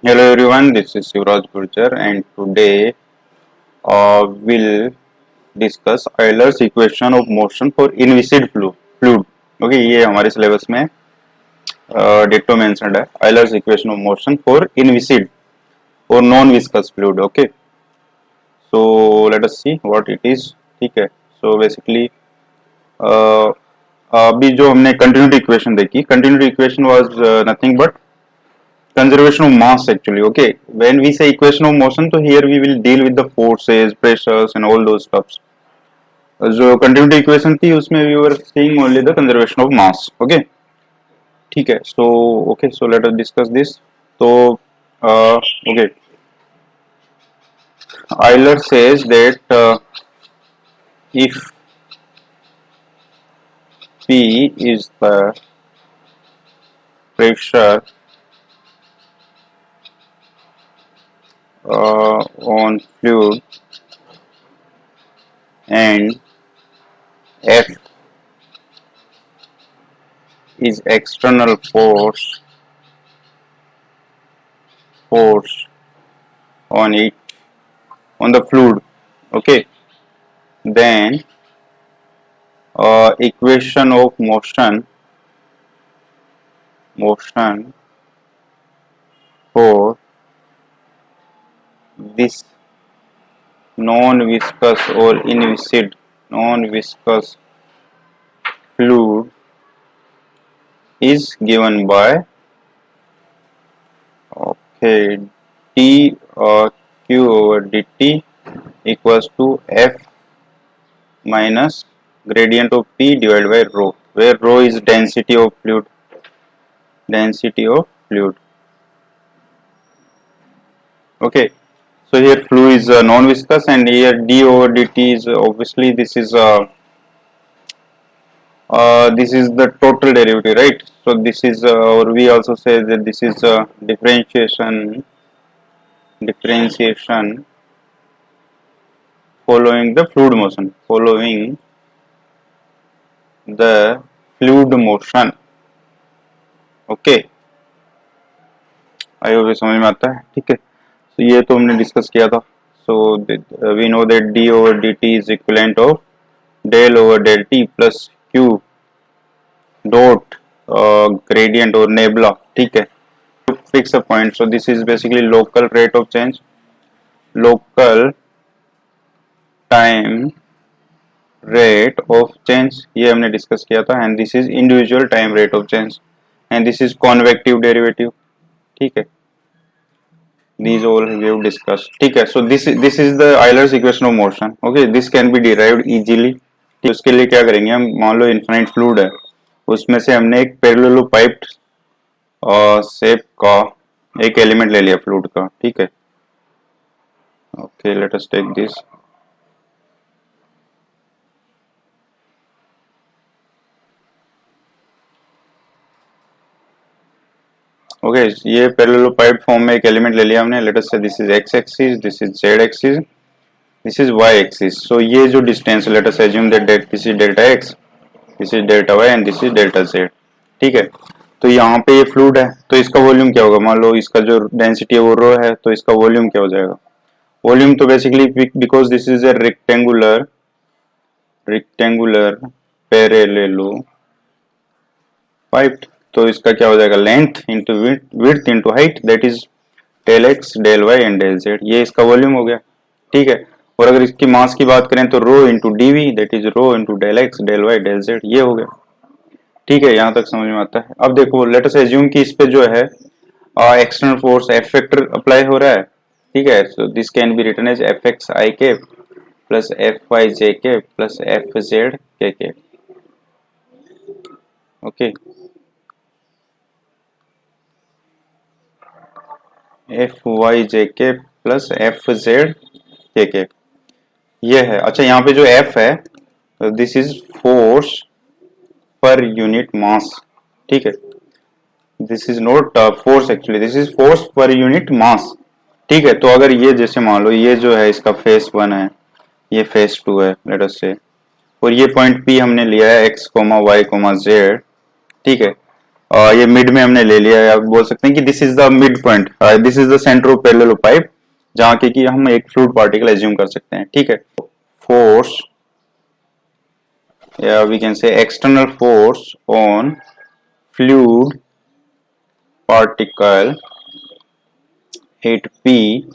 Hello everyone, this is Yuvraj Gurjar and today we'll discuss Euler's equation of motion for inviscid fluid. Okay ये हमारे syllabus में ditto mentioned है Euler's equation of motion for inviscid or non viscous fluid. Okay so let us see what it is. ठीक है so basically अभी जो हमने continuity equation देखी continuity equation was nothing but conservation of mass actually. Okay, when we say equation of motion, so here we will deal with the forces, pressures and all those stuffs. जो continuity equation थी उसमें we were seeing only the conservation of mass. Okay, ठीक है. So okay, so let us discuss this. So okay, Euler says that if P is the pressure on fluid and F is external force on it on the fluid, okay, then equation of motion for this non-viscous or inviscid non-viscous fluid is given by okay d q over dt equals to f minus gradient of p divided by rho, where rho is density of fluid. Okay, so here fluid is non-viscous and here d over dt is obviously this is the total derivative, right? So this is or we also say that this is differentiation following the fluid motion, okay I hope ये समझ में आता है. ठीक है, तो ये तो हमने डिस्कस किया था. So we know that d over d t is equivalent of del over del t plus q dot gradient or nebula. ठीक है, to fix a point, so this is basically local rate of change, local time rate of change, ये हमने discuss किया था. And this is individual time rate of change and this is convective derivative. ठीक है, these all we have discussed. ठीक है, so this is the Euler's equation of motion. Okay, this can be derived easily. तो उसके लिए क्या करेंगे हम, मान लो इनफाइनाइट फ्लूइड है, उसमें से हमने एक पैरेललोपाइप्ड शेप का एक एलिमेंट ले लिया फ्लूइड का. ठीक है, okay let us take this. Okay ये पैरेललोपाइप्ड फॉर्म में एक एलिमेंट ले लिया हमने. Let us say this is x axis, this is z axis, this is y axis. So ये जो distance, let us assume that this is delta x, this is delta y and this is delta z. ठीक है, तो यहाँ पे ये fluid है, तो इसका वॉल्यूम क्या होगा, मान लो इसका जो डेंसिटी है वो रो है, तो इसका वॉल्यूम क्या हो जाएगा. वॉल्यूम तो basically because this is a rectangular parallelepiped, तो इसका क्या हो जाएगा, length into width into height, that is del x del y and del z. ये इसका वॉल्यूम हो गया. ठीक है, और अगर इसकी मास की बात करें तो rho into dv, that is rho into del x del y del z, ये हो गया. ठीक है, यहाँ तक समझ में आता है. अब देखो लेट अस एज्यूम कि इस पे जो है external force F factor apply हो रहा है. ठीक है, so this can be written as F x i k plus F y j k plus F z k. Okay, F y j k plus F z के ये है. अच्छा, यहाँ पे जो एफ है this is force per unit मास. ठीक है, this is not force actually, this is force per unit मास. ठीक है, तो अगर ये जैसे मान लो ये जो है इसका फेस 1 है, ये फेस 2 है लेट अस से, और ये पॉइंट P हमने लिया है x, y, z. ठीक है, ये मिड में हमने ले लिया है, आप बोल सकते हैं कि this is the mid point, this is the centre of parallelepiped, जहां के कि हम एक फ्लूइड पार्टिकल एज्यूम कर सकते हैं, ठीक है। फोर्स या we can say external force on fluid particle at P,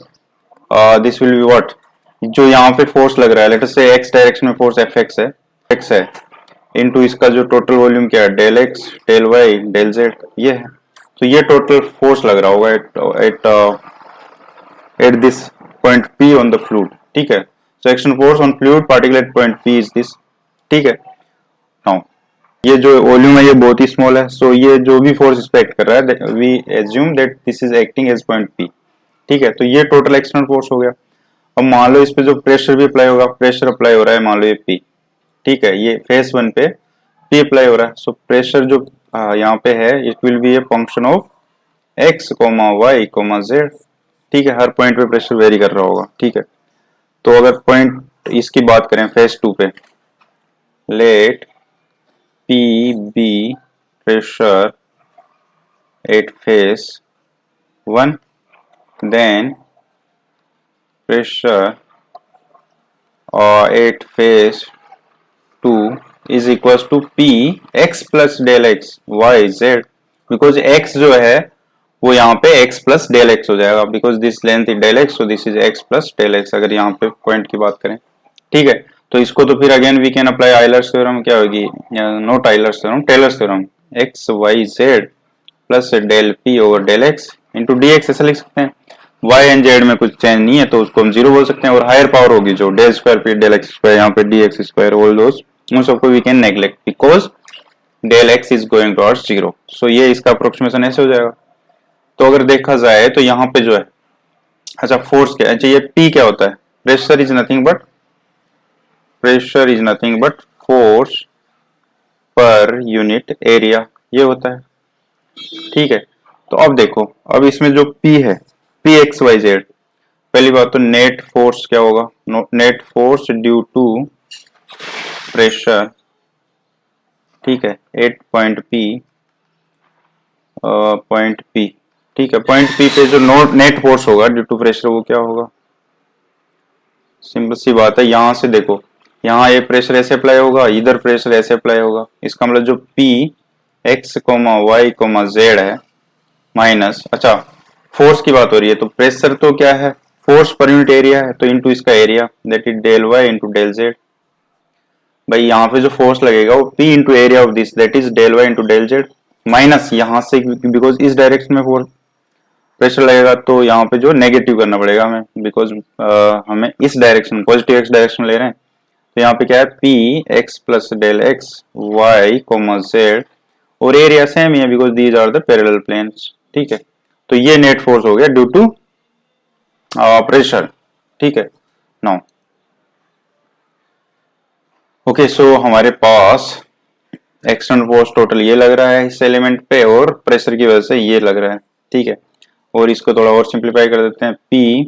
this will be what, जो यहाँ पे फोर्स लग रहा है, let us say x direction में फोर्स एफ एक्स है इनटू इसका जो टोटल वॉल्यूम क्या है, del x del y del z, ये है। तो ये टोटल फोर्स लग रहा होगा at this point P on the fluid, ठीक है। So action force on fluid particle at point P is this, ठीक है। नाउ ये जो वॉल्यूम है ये बहुत ही स्मॉल है, सो ये जो भी फोर्स एक्सपेक्ट कर रहा है we assume that this is acting as point P, ठीक है। तो ये टोटल एक्सटर्नल फोर्स हो गया। अब मान लो इस पे जो प्रेशर भी अप्लाई होगा, प्रेशर अप्लाई हो रहा है मान लो ये पी, ठीक है, ये फेस 1 पे पी अप्लाई हो रहा है। सो प्रेशर जो यहाँ पे है it will be a function of x comma y comma z, ठीक है। हर पॉइंट पे प्रेशर वेरी कर रहा होगा, ठीक है। तो अगर पॉइंट इसकी बात करें फेस 2 पे, let P be pressure at face 1, then pressure at phase 2 is equals to p x plus del x y z, because x जो है वो यहाँ पे x plus del x हो जाएगा, because this length is del x, so this is x plus del x, अगर यहाँ पे पॉइंट की बात करें, ठीक है। तो इसको तो फिर again we can apply Euler's theorem, क्या होगी, not Euler's theorem, Taylor's theorem, x y z plus del p over del x into d x, ऐसा लिख सकते हैं। y एंड z में कुछ चेंज नहीं है तो उसको हम जीरो बोल सकते हैं, और हायर पावर होगी जो del square p del x square, यहाँ पे d x square, all those उन सबको we can neglect because del x is going towards zero. So ये इसका अप्रोक्सीमेशन ऐसे हो जाएगा। तो अगर देखा जाए तो यहाँ पे जो है, अच्छा फोर्स क्या है, अच्छा ये p क्या होता है, pressure is nothing but force per unit area, ये होता है, ठीक है। तो अब देखो, अब इसमें जो P है, P एक्स वाई जेड, पहली बात तो नेट फोर्स क्या होगा, net force due to pressure, ठीक है, एट पॉइंट P, ठीक है। पॉइंट P पे जो नेट फोर्स होगा ड्यू टू प्रेशर वो क्या होगा, सिंपल सी बात है, यहां से देखो, यहाँ ये प्रेशर ऐसे अप्लाई होगा, इधर प्रेशर ऐसे अप्लाई होगा, इसका मतलब जो P x comma y comma z है माइनस, अच्छा फोर्स की बात हो रही है तो प्रेशर तो क्या है, फोर्स पर यूनिट एरिया है, तो इनटू इसका area that is del y into del z. भाई यहाँ पे जो फोर्स लगेगा वो P into area of this that is del y into del z, minus यहाँ से बिकॉज इस डायरेक्शन में फोर्स प्रेशर लगेगा तो यहाँ पे जो नेगेटिव करना पड़ेगा हमें, बिकॉज हमें इस डायरेक्शन पॉजिटिव एक्स डायरेक्शन ले रहे हैं। तो यहाँ पे क्या है, P x plus del x y comma z, और एरिया सेम ही है because these are the parallel planes, ठीक है। तो ये नेट फोर्स हो गया ड्यू टू प्रेशर, ठीक है। नाउ ओके, सो हमारे पास एक्सटर्नल फोर्स टोटल ये लग रहा है इस एलिमेंट पे, और प्रेशर की वजह से ये लग रहा है, ठीक है। और इसको थोड़ा और सिंप्लीफाई कर देते हैं, P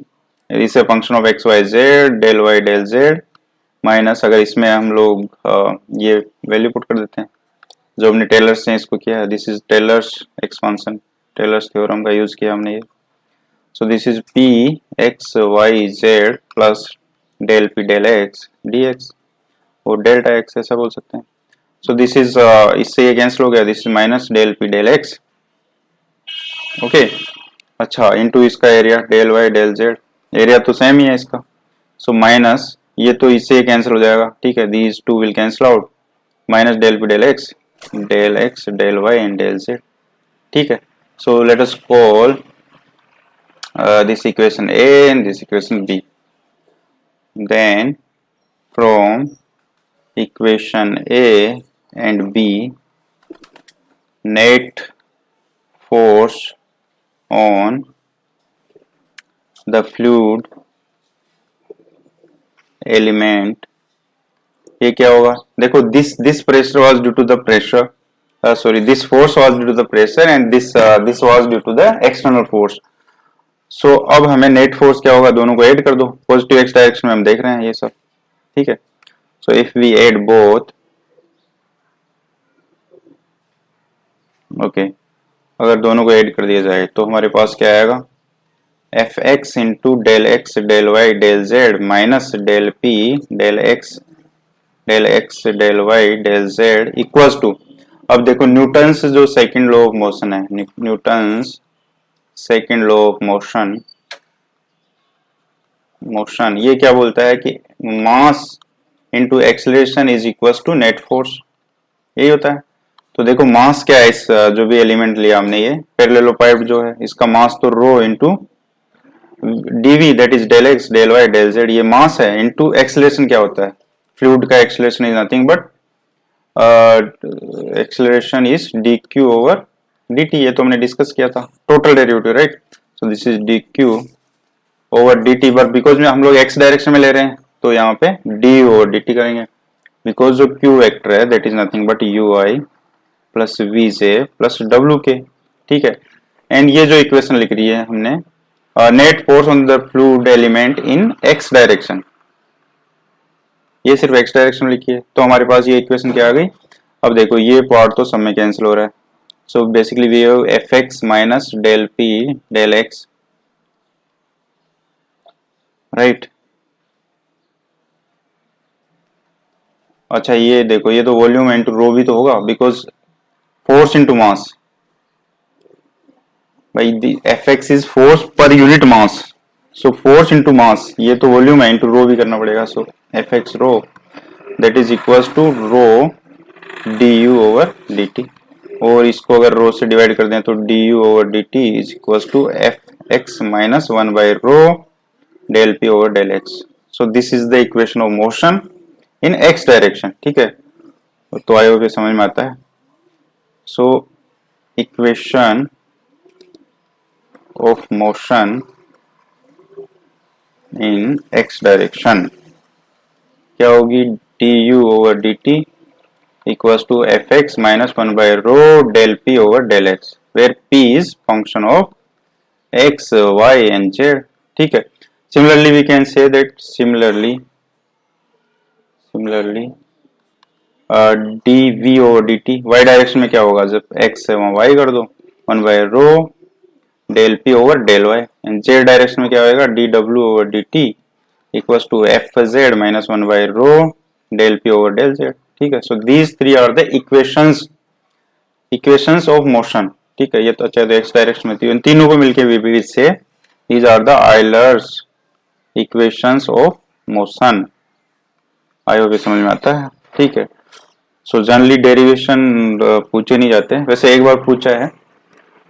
इसे function of x y z del y del z minus, अगर इसमें हम लोग ये वैल्यू पुट कर देते हैं जो हमने टेलर्स से इसको किया है, this is Taylor's expansion, Taylor's theorem का यूज किया हमने ये। So this is P x y z plus del P del x d x, और डेल्टा एक्स ऐसा बोल सकते हैं। सो दिस इज, इससे ये कैंसिल हो गया, this is minus del P del x, okay. अच्छा इनटू इसका area del y del z, area तो सेम ही है इसका, सो माइनस ये तो इससे कैंसिल हो जाएगा, ठीक है, these two will cancel out, minus del P del x del y and del z, ठीक है। So let us call this equation A and this equation B. Then from equation A and B, net force on the fluid element, ये क्या होगा, देखो this pressure was due to the pressure, this force was due to the pressure and this was due to the external force. सो अब हमें net force क्या होगा, दोनों को ऐड कर दो, पॉजिटिव एक्स डायरेक्शन में हम देख रहे हैं ये सब, ठीक है। So if we add both, okay, अगर दोनों को ऐड कर दिया जाए तो हमारे पास क्या आएगा, F x into del x del y del z minus del P del x del y del z equals to, अब देखो न्यूटन्स जो सेकंड लॉ ऑफ मोशन है, Newton's second law of motion, ये क्या बोलता है कि mass into acceleration is equals to net force, यही होता है। तो देखो मास क्या है, इस जो भी एलिमेंट लिया हमने, ये पैरेललोपाइड जो है, इसका मास तो rho into dv that is del x del y del z, ये मास है, इंटू एक्सेलरेशन क्या होता है, फ्लूइड का acceleration is nothing but acceleration is D q over d T, ये तो हमने डिस्कस किया था, total derivative right. So this is D q over d T, but because में हम लोग एक्स डायरेक्शन में ले रहे हैं तो यहाँ पे डी ओवर डी टी करेंगे, बिकॉज जो क्यू वेक्टर है that is nothing but u i plus v j plus डब्ल्यू के, ठीक है। एंड ये जो इक्वेशन लिख रही है हमने, net force on the fluid element in x direction, ये सिर्फ एक्स डायरेक्शन लिखी है, तो हमारे पास ये इक्वेशन क्या आ गई। अब देखो ये पार्ट तो सब में कैंसिल हो रहा है, so basically we have f x minus del P del x, right. अच्छा ये देखो, ये तो वॉल्यूम इंटू रो भी तो होगा, बिकॉज फोर्स इंटू मास, भाई F x is force per unit mass, so force into mass, ये तो वॉल्यूम है, इंटू रो भी करना पड़ेगा, so F x rho that is equals to rho d u over d t, और इसको अगर रो से डिवाइड कर दें तो d u over d t is equals to F x minus 1 by rho del p over del x. So this is the equation of motion in x direction, ठीक है, तो आई होप समझ में आता है। So equation of motion in x direction क्या होगी, d u over d t equals to F x minus 1 by rho del p over del x, where p is function of x y and z, ठीक है। Similarly we can say that similarly d v over d t, y direction में क्या होगा, जब x है वहां Y कर दो, 1 by rho del p over del y, and z direction में क्या होगा, डी डब्ल्यू over d t equals to f z minus 1 by rho del p over del z, ठीक है। So these three are the equations of motion, ठीक है। ये तो अच्छा, तो एक्स डायरेक्शन में थी, इन तीनों को मिलके we say these are the Euler's equations of motion, I hope समझ में आता है, ठीक है। सो जनरली डेरिवेशन पूछे नहीं जाते, वैसे एक बार पूछा है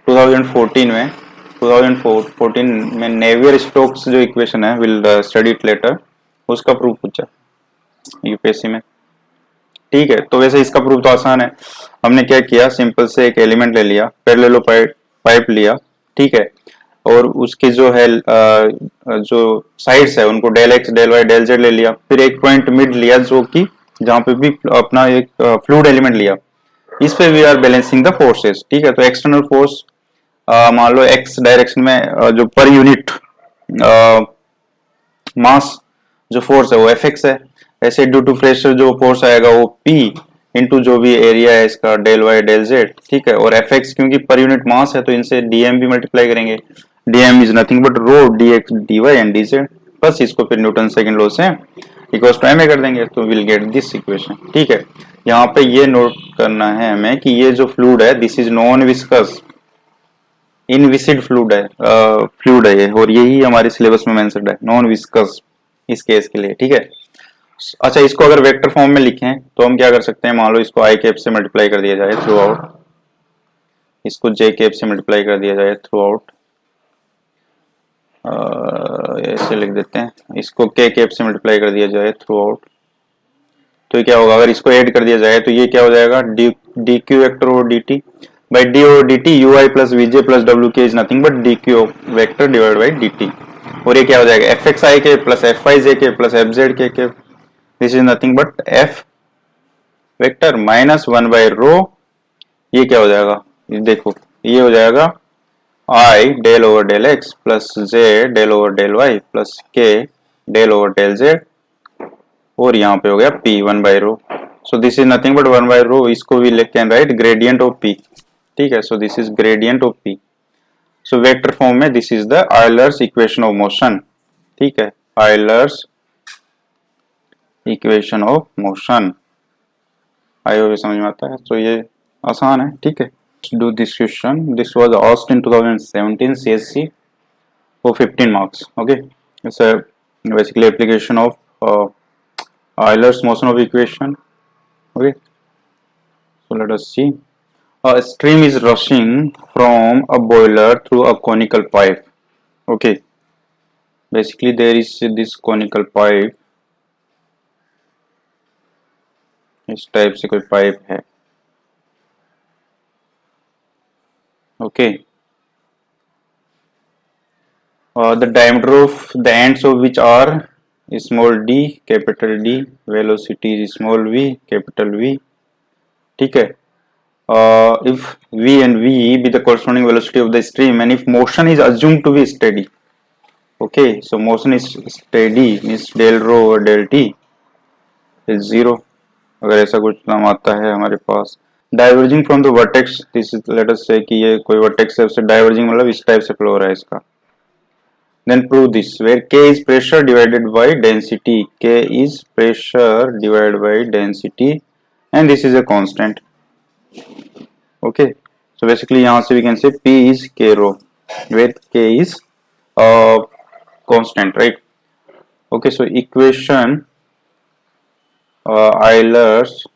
2014 में नेवियर स्टोक्स जो इक्वेशन है, विल स्टडी इट लेटर, उसका प्रूफ पूछा यूपीएससी में, ठीक है। तो वैसे इसका प्रूफ तो आसान है, हमने क्या किया, सिंपल से एक एलिमेंट ले लिया, पैरेललोपाइड लिया, ठीक है, और उसकी जो है जो साइड्स है उनको del x del y del z ले लिया, फिर एक पॉइंट मिड लिया जो कि जहां पे भी अपना एक फ्लूइड एलिमेंट लिया, इस पे we are balancing the forces, ठीक है। तो एक्सटर्नल फोर्स मान लो एक्स डायरेक्शन में जो पर यूनिट मास जो फोर्स है वो एफ एक्स है, ऐसे ड्यू टू प्रेशर जो फोर्स आएगा वो पी इंटू जो भी एरिया है इसका डेल वाई डेल जेड, ठीक है। और एफ एक्स क्योंकि पर यूनिट मास है तो इनसे डीएम भी मल्टीप्लाई करेंगे, dm is nothing but rho d x d y and d z, बस इसको फिर न्यूटन सेकंड लॉ से इक्वल्स टू एम ए कर देंगे, तो विल गेट दिस इक्वेशन, ठीक है। यहाँ पे ये नोट करना है हमें कि ये जो फ्लूइड है this is non viscous, inviscid fluid है ये, और यही हमारे सिलेबस में मेंशन्ड है, नॉन विस्कस इस केस के लिए, ठीक है। अच्छा इसको अगर वेक्टर फॉर्म में लिखें तो हम क्या कर सकते हैं, मान लो इसको आई कैप से मल्टीप्लाई कर दिया जाए थ्रू आउट, इसको जे कैप से मल्टीप्लाई कर दिया जाए थ्रू आउट, ऐसे लिख देते हैं, इसको के कैप से मल्टीप्लाई कर दिया जाए थ्रू आउट, तो क्या होगा, अगर इसको ऐड कर दिया जाए तो ये क्या हो जाएगा, d q vector over d t by d over d t u i plus v j plus डब्ल्यू k is nothing but d q vector divide by d t, और ये क्या हो जाएगा, F x i k plus F y j k plus F z k, this is nothing but F vector minus 1 by rho, ये क्या हो जाएगा, देखो ये हो जाएगा i del over del x plus j del over del y plus k del over del z, और यहाँ पे हो गया p 1 by rho, so this is nothing but 1 by rho, इसको भी can write gradient of p, ठीक है, so this is gradient of p. So vector form में this is the Euler's equation of motion, ठीक है, Euler's equation of motion. I hope समझ में आता है, तो ये आसान है, ठीक है। Do this question. This was asked in 2017 CSC for 15 marks. Okay, it's a basically application of Euler's motion of equation. Okay, so let us see. A stream is rushing from a boiler through a conical pipe. Okay, basically there is this conical pipe. इस type से कोई pipe है। Okay. The diameter of the ends of which are small d, capital D, velocity is small v, capital V, ठीक है। If v and v be the corresponding velocity of the stream and if motion is assumed to be steady, okay, so motion is steady means del rho over del t is 0, अगर ऐसा कुछ नाम आता है हमारे पास। Diverging from the vertex, this is let us say कि ये कोई वर्टेक्स है, उससे डाइवर्जिंग मतलब इस टाइप से फ्लो हो रहा है इसका। Then prove this where K is pressure divided by density. K is pressure divided by density and this is a constant. Okay, so basically यहाँ से we can say P is K rho where K is constant, right? Okay, so equation Euler's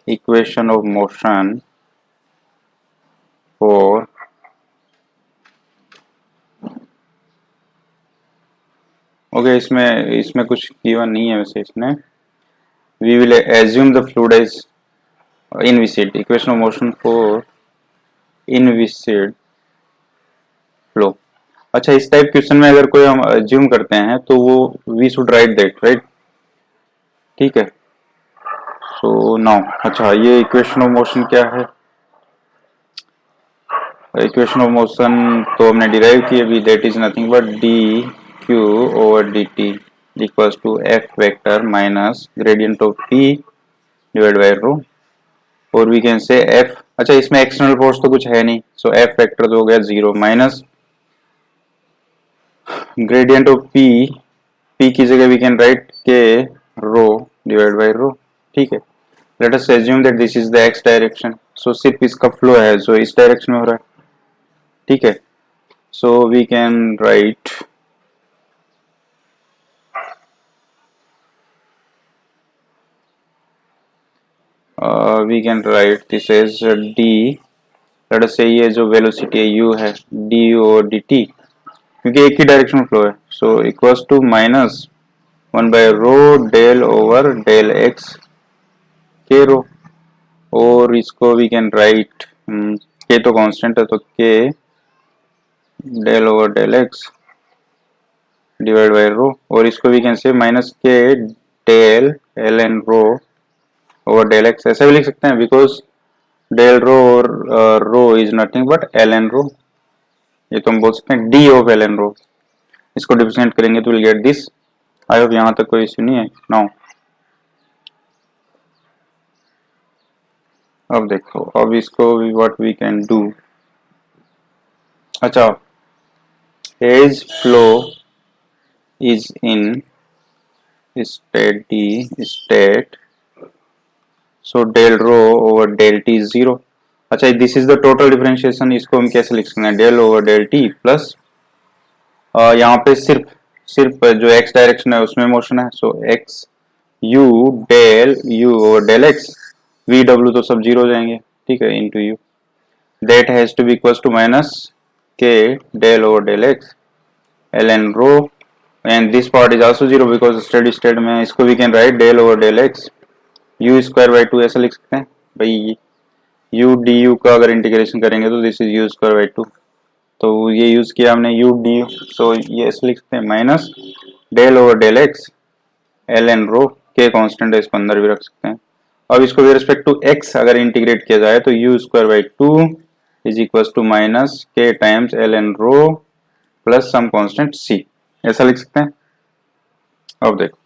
equation of motion for okay, इसमें कुछ given नहीं है वैसे इसमें। We will assume the fluid is inviscid. Equation of motion for inviscid flow. अच्छा, इस type question में अगर कोई हम assume करते हैं तो वो we should write that, right? ठीक है। So now अच्छा, ये इक्वेशन ऑफ मोशन क्या है? इक्वेशन ऑफ मोशन तो हमने डिराइव की अभी, that is nothing but d q over d t equals to F vector minus gradient of p divide by rho, और वी कैन से एफ। अच्छा, इसमें एक्सटर्नल फोर्स तो कुछ है नहीं, सो एफ वेक्टर तो हो गया 0 minus gradient of P, P की जगह वी कैन राइट के रो डिवाइड बाय रो, ठीक है। Let us assume that this is the x direction, so सिर्फ इसका फ्लो है जो इस डायरेक्शन में हो रहा है, ठीक है। So we can write this as d, let us say ये जो वेलोसिटी है u है डी और डी टी, क्योंकि एक ही डायरेक्शन में फ्लो है, so equals to minus 1 by rho del over del x के रो, और इसको वी कैन राइट के तो कांस्टेंट है तो k del over del x divide by rho, और इसको we can say minus k del l n rho over del x, ऐसा भी लिख सकते हैं बिकॉज डेल रो और rho is nothing but l n rho, ये तो हम बोल सकते हैं d of l n rho. इसको डिफरेंशिएट करेंगे तो will get this. I hope यहाँ तक कोई इश्यू नहीं है। नाउ अब देखो, अब इसको व्हाट वी कैन डू। अच्छा, as flow is in steady state, so del rho over del t is 0। अच्छा, this is the total differentiation, इसको हम कैसे लिख सकते हैं, del over del t plus यहाँ पे सिर्फ जो x डायरेक्शन है उसमें मोशन है, सो x u del u over del x, v w तो सब 0 हो जाएंगे, ठीक है, into u, that has to be equals to minus k del over del x ln rho, and this part is also 0 because steady state में इसको we can write del over del x u square by 2 ऐसा लिख सकते हैं भाई। u du का अगर integration करेंगे तो this is u square by 2, तो ये यूज किया हमने u du, सो ये ऐसे लिख सकते हैं minus del over del x ln rho, k constant है इसको अंदर भी रख सकते हैं। अब इसको विद रिस्पेक्ट टू x अगर इंटीग्रेट किया जाए तो u square by 2 is equal to minus k times ln rho plus some constant c, ऐसा लिख सकते हैं। अब देखो,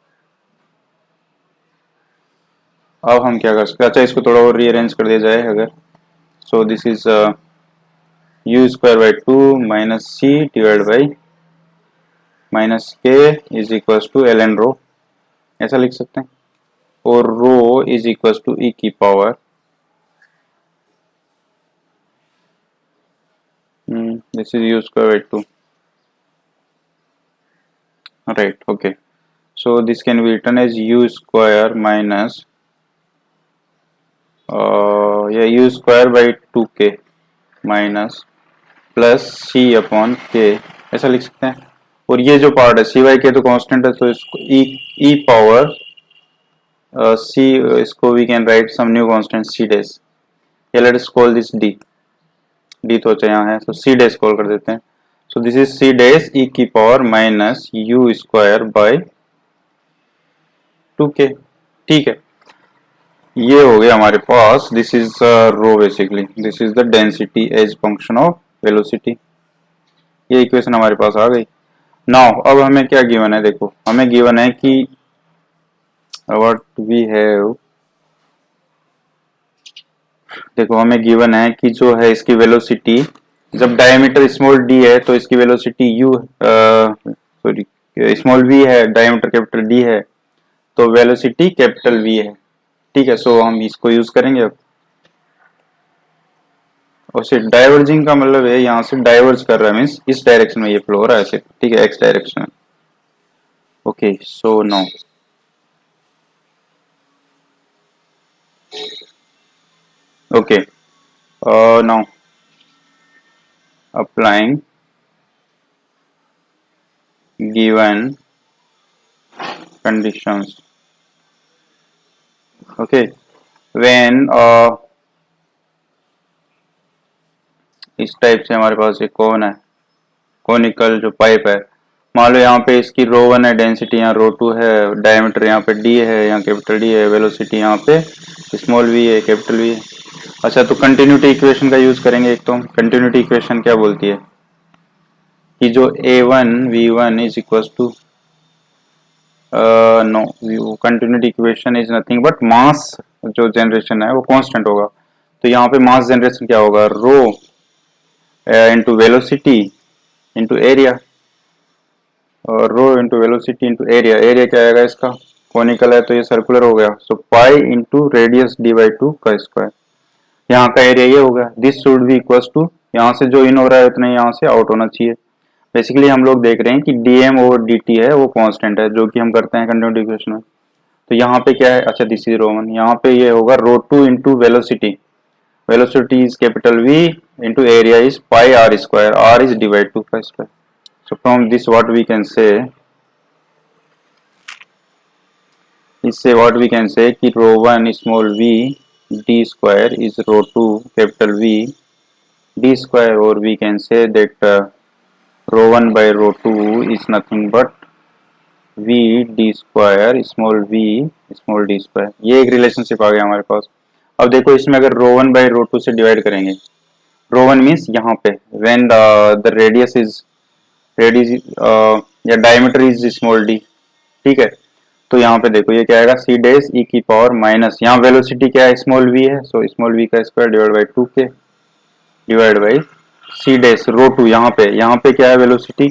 अब हम क्या कर सकते हैं, अच्छा इसको थोड़ा और रीअरेंज कर दिया जाए अगर, so this is u square by 2 minus c divided by minus k is equals to ln रो, ऐसा लिख सकते हैं, और rho is equals to e की power this is u square by 2, right? Okay, so this can be written as u square minus u square by 2k minus plus c upon k, ऐसा लिख सकते हैं। और ये जो part है c by k तो कांस्टेंट है, तो इसको e पावर c, इसको we can write some new constant c dash, या let us call this d तो अच्छा यहाँ है, तो c डैश कॉल कर देते हैं। So this is c dash e की power minus u square by 2k, ठीक है। ये हो गया हमारे पास, this is rho basically, this is the density as function of velocity. ये इक्वेशन हमारे पास आ गई। नाउ अब हमें क्या गिवन है, देखो हमें गिवन है कि व्हाट वी हैव, देखो हमें गिवन है कि जो है इसकी वेलोसिटी, जब डायमीटर स्मॉल डी है तो इसकी velocity u, sorry small v है, डायमीटर कैपिटल d है, तो वेलोसिटी कैपिटल v है, ठीक है। सो हम इसको यूज करेंगे अब। और सिर्फ डाइवर्जिंग का मतलब है यहाँ से डाइवर्ज कर रहा है, मीन्स इस डायरेक्शन में ये फ्लो हो रहा है सिर्फ, ठीक है, एक्स डायरेक्शन में। Okay, so now okay, now applying given conditions, okay, when इस टाइप से हमारे पास एक कौन है, कोनिकल जो पाइप है, मान लो यहाँ पे इसकी रो 1 है, डेंसिटी यहाँ रो 2 है, डायमीटर यहाँ पे d है, यहाँ कैपिटल D है, वेलोसिटी यहाँ पे स्मॉल v है, कैपिटल V है। अच्छा, तो कंटिन्यूटी इक्वेशन का यूज करेंगे। एक तो कंटिन्यूटी इक्वेशन क्या बोलती है कि जो a1 v1 is equals to no, continuity equation is nothing but mass जो जनरेशन है वो कांस्टेंट होगा। तो यहाँ पे मास जनरेशन क्या होगा, rho into velocity into area, और rho into velocity into area. Area क्या आएगा इसका, कोनिकल है तो ये सर्कुलर हो गया, so pi into radius d by 2 का स्क्वायर। यहाँ का एरिया ये हो गया, this should be equals to, यहाँ से जो इन हो रहा है उतना यहाँ से आउट होना चाहिए। बेसिकली हम लोग देख रहे हैं कि dm ओवर dt है वो कांस्टेंट है, जो कि हम करते हैं कंटिन्यूटी इक्वेशन में। तो यहाँ पे क्या है, अच्छा दिस इज रो 1, यहाँ पे ये होगा rho 2 into velocity, velocity is capital V into area is pi r square, r is divide 2 का square. So from this what we can say, इससे व्हाट वी कैन से कि rho 1 small v d square is rho 2 capital V d square, और we can say that rho 1 by rho 2 is nothing but v d square small v small d square. ये एक relationship आ गया हमारे पास। अब देखो इसमें अगर रो 1 बाय रो 2 से डिवाइड करेंगे, रो 1 मीन्स यहाँ पे व्हेन द रेडियस इज या डायमीटर इज स्मॉल d, ठीक है। तो यहाँ पे देखो ये क्या आएगा, c डैश e की पावर माइनस, यहाँ वेलोसिटी क्या है, स्मॉल v है, सो स्मॉल v का square divide by 2k divide by c dash rho 2, यहाँ पे क्या है वेलोसिटी,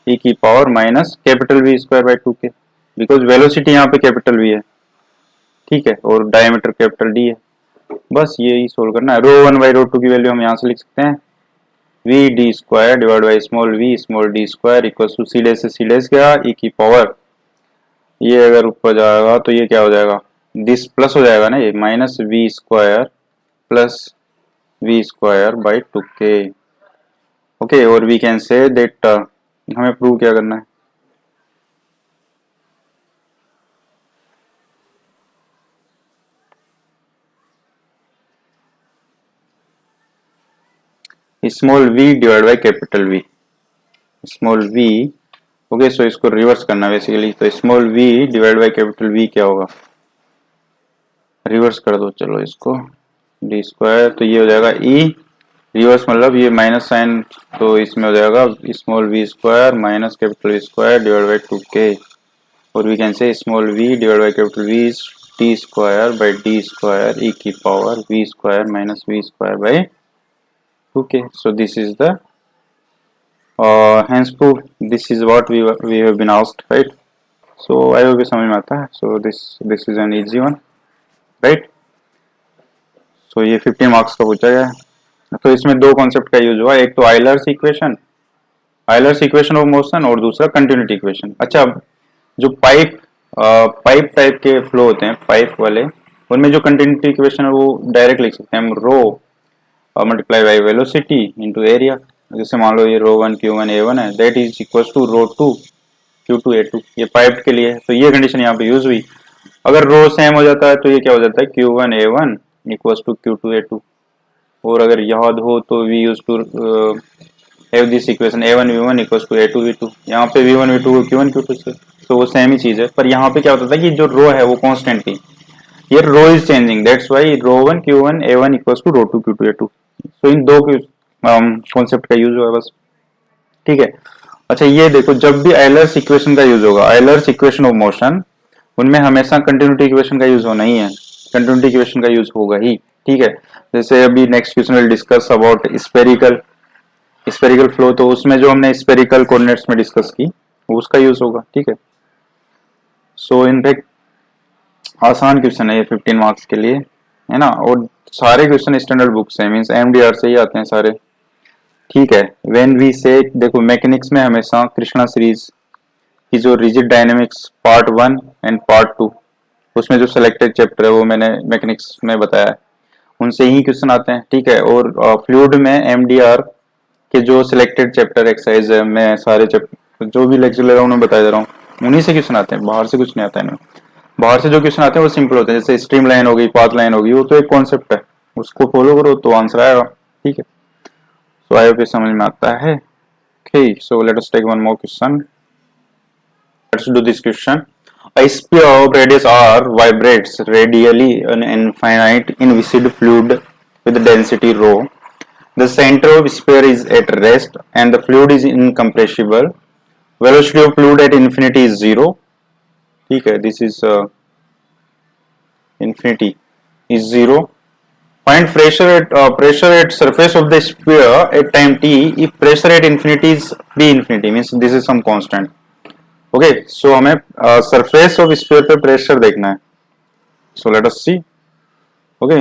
e की power minus capital V square by 2k, because velocity यहाँ पे कैपिटल V है, ठीक है, और डायमीटर कैपिटल D है। बस यही सोल्व करना है। रो 1 बाई रो 2 की वैल्यू हम यहाँ से लिख सकते हैं, v d square divide by small v small d square equal to c dash से c डैश गया e की पावर, ये अगर ऊपर जाएगा तो ये क्या हो जाएगा, दिस प्लस हो जाएगा ना, ये minus v square plus v square by 2k। Okay, और वी कैन से दैट, हमें प्रूव क्या करना है, small v divide by capital V, small v। Okay, so इसको रिवर्स करना बेसिकली, तो small v divide by capital V क्या होगा, रिवर्स कर दो चलो इसको, d स्क्वायर, तो ये हो जाएगा e, रिवर्स मतलब ये माइनस साइन, तो इसमें हो जाएगा small v square minus capital V square divide by 2k, और we can say small v divide by capital V is t square by d square e की power v square minus v square by 2k. So this is the hence proof. This is what we have been asked, right? So I hope ये समझ में आता है. So this is an easy one, right? So ये 15 marks का पूछा गया है. तो इसमें दो कॉन्सेप्ट का यूज हुआ, एक तो आयलर्स इक्वेशन ऑफ मोशन और दूसरा कंटिन्यूटी इक्वेशन. अच्छा, जो पाइप टाइप के फ्लो होते हैं, पाइप वाले, उनमें जो कंटिन्यूटी इक्वेशन है वो डायरेक्ट लिख सकते हैं हम, rho multiply by velocity into area. जैसे मान लो ये रो 1 Q1 A1 है, that is equal to rho 2 Q2 A2. ये पाइप के लिए है, तो ये कंडीशन यहाँ पे यूज हुई. अगर रो सेम हो जाता है तो ये क्या हो जाता है, Q1 A1 equal to Q2 A2. और अगर याद हो तो we use to have this equation A1 V1 equal to A2 V2. यहाँ पे V1 V2 को Q1 Q2 से, तो वो सेम ही चीज है. पर यहाँ पे क्या होता था कि जो रो है वो कांस्टेंट थी. ये rho is changing, that's why rho 1 Q1 A1 equal to rho 2 Q2 A2. तो इन दो कॉन्सेप्ट का यूज हुआ बस, ठीक है. अच्छा ये देखो, जब भी आयलर्स इक्वेशन का यूज होगा, आयलर्स इक्वेशन ऑफ मोशन, उनमें हमेशा कंटिन्यूटी इक्वेशन का यूज होना ही है, कंटिन्यूटी इक्वेशन का यूज होगा ही, ठीक है. जैसे अभी next question will discuss about spherical flow, तो उसमें जो हमने स्पेरिकल कोऑर्डिनेट्स में डिस्कस की उसका यूज होगा, ठीक है. सो इनफैक्ट आसान क्वेश्चन है ये 15 मार्क्स के लिए, है ना. और सारे क्वेश्चन स्टैंडर्ड बुक से, मींस एमडीआर से ही आते हैं सारे, ठीक है. व्हेन वी से, देखो मैकेनिक्स में हमेशा कृष्णा सीरीज की जो rigid dynamics part 1 and part 2, उसमें जो सिलेक्टेड चैप्टर है वो मैंने मैकेनिक्स में बताया है, उनसे ही क्वेश्चन आते हैं, ठीक है. और फ्लूइड में एमडीआर के जो सिलेक्टेड चैप्टर एक्सरसाइज है, मैं सारे चैप्टर जो भी लेक्चर ले रहा हूँ उन्हें बता दे रहा हूँ, उन्हीं से क्वेश्चन आते हैं, बाहर से कुछ नहीं आता है इनमें. बाहर से जो क्वेश्चन आते हैं वो सिंपल होते हैं, जैसे स्ट्रीम लाइन हो गई, पाथ लाइन होगी, वो तो एक कॉन्सेप्ट है, उसको फॉलो करो तो आंसर आएगा, ठीक है. सो आई होप ये समझ में आता है. Okay, so let us take one more question. Let's do this question. A sphere of radius r vibrates radially in infinite inviscid fluid with density rho. The center of sphere is at rest and the fluid is incompressible. Velocity of fluid at infinity is 0. ठीक है, this is infinity is 0. Find pressure at surface of the sphere at time t if pressure at infinity is p infinity, means this is some constant. Okay, so हमें surface of sphere पे pressure देखना है. So let us see. Okay,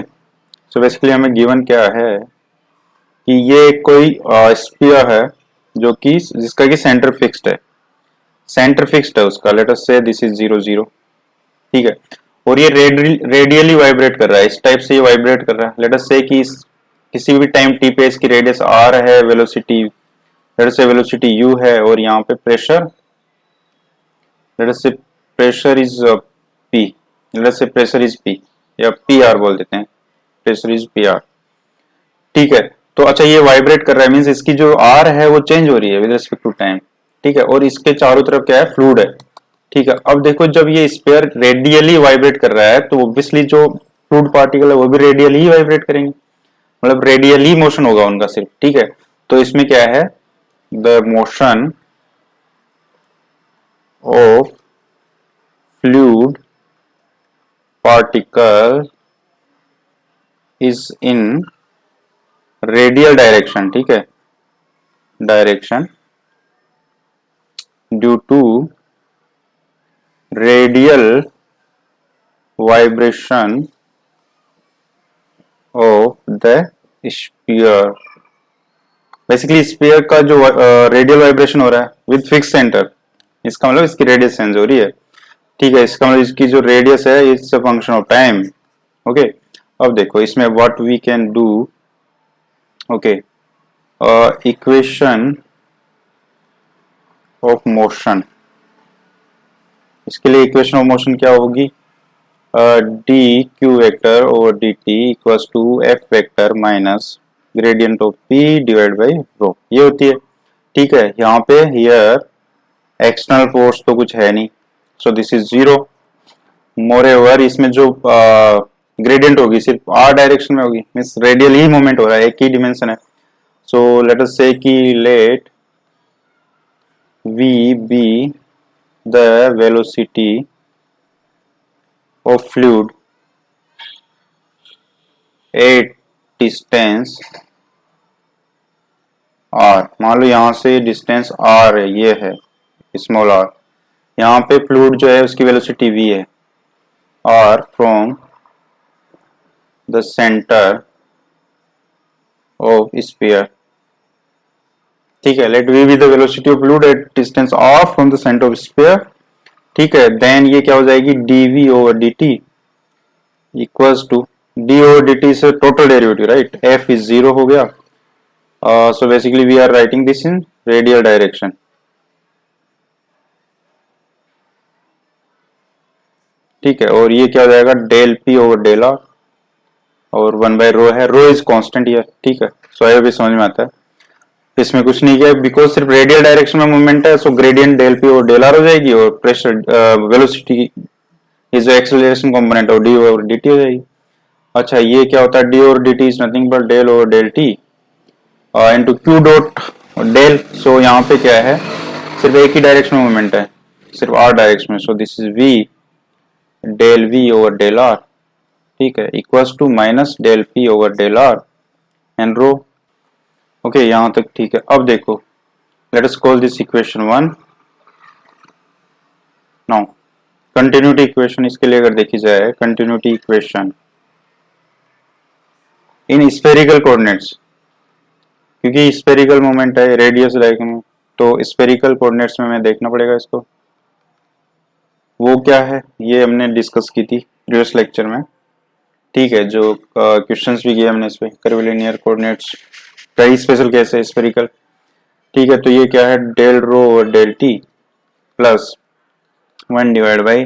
so basically हमें given क्या है कि ये कोई स्फीयर है जो कि जिसका कि सेंटर फिक्स्ड है उसका. Late us say this is 0 0, ठीक है. और ये रेडियली वाइब्रेट कर रहा है, इस टाइप से ये वाइब्रेट कर रहा है. लेट अस से कि किसी भी टाइम टी पे इसकी रेडियस r है, वेलोसिटी लेट अस से वेलोसिटी u है, और यहाँ पे pressure let us say pressure is P, let us say pressure is P या PR बोल देते हैं, pressure is PR, ठीक है. तो अच्छा ये वाइब्रेट कर रहा है, मींस इसकी जो R है वो चेंज हो रही है विद रिस्पेक्ट टू टाइम, ठीक है. और इसके चारों तरफ क्या है, फ्लूइड है, ठीक है. अब देखो जब ये स्फीयर रेडियली वाइब्रेट कर रहा है तो ऑब्वियसली जो फ्लूइड पार्टिकल है वो भी रेडियली ही वाइब्रेट करेंगे, मतलब रेडियली मोशन होगा उनका सिर्फ, ठीक है. तो इसमें क्या है, the motion of fluid particle is in radial direction, ठीक है, direction due to radial vibration of the sphere. Basically sphere का जो रेडियल वाइब्रेशन हो रहा है विद फिक्स सेंटर, इसका मतलब इसकी रेडियस चेंज हो रही है, ठीक है. इसका मतलब इसकी जो रेडियस है it's a function of time. Okay, अब देखो इसमें what we can do. Okay, equation of motion, इसके लिए इक्वेशन ऑफ मोशन क्या होगी, d q vector over d t equals to F vector minus gradient of p divide by rho, ये होती है, ठीक है. यहाँ पे हियर एक्सटर्नल फोर्स तो कुछ है नहीं, सो दिस इज 0. मोरेओवर इसमें जो ग्रेडियंट होगी सिर्फ आर डायरेक्शन में होगी, मींस रेडियल ही मूवमेंट हो रहा है, एक ही डिमेंशन है. सो लेट अस से कि let v be the velocity of fluid at distance r, मान लो यहाँ से डिस्टेंस आर है, ये है स्मॉल आर, यहाँ पे फ्लूइड जो है उसकी वेलोसिटी v है, r from the centre of sphere, ठीक है, let v be the velocity of fluid at distance r from the centre of sphere, ठीक है, देन ये क्या हो जाएगी dv over dt equals to d over dt से total derivative, right, f is 0 हो गया, so basically we are writing this in radial direction, ठीक है, और ये क्या हो जाएगा del p over del r, और 1 बाय रो है, रो इज कांस्टेंट हियर, ठीक है, सो ये भी समझ में आता है, इसमें कुछ नहीं किया बिकॉज सिर्फ रेडियल डायरेक्शन में मूवमेंट है, so gradient del p over del r हो जाएगी, और pressure velocity is acceleration component और d ओवर dt हो जाएगी। अच्छा ये क्या होता है, d over dt is nothing but del over del t into q dot del, so यहाँ पे क्या है सिर्फ एक ही डायरेक्शन में मूवमेंट है, सिर्फ r डायरेक्शन में, so this is v del v over del r, ठीक है, equals to minus del p over del r and rho, okay यहाँ तक ठीक है। अब देखो let us call this equation 1, now continuity equation, इसके लिए अगर देखी जाए continuity equation in spherical coordinates, क्योंकि स्फेरिकल मोमेंट है रेडियस डायरेक्शन में, तो स्फेरिकल कोऑर्डिनेट्स में हमें देखना पड़ेगा इसको, वो क्या है ये हमने डिस्कस की थी प्रीवियस लेक्चर में, ठीक है, जो क्वेश्चंस भी किए हमने इस पे, कर्विलिनियर कोऑर्डिनेट्स कई स्पेशल केस है स्फेरिकल, ठीक है, तो ये क्या है del rho over del t plus 1 divide by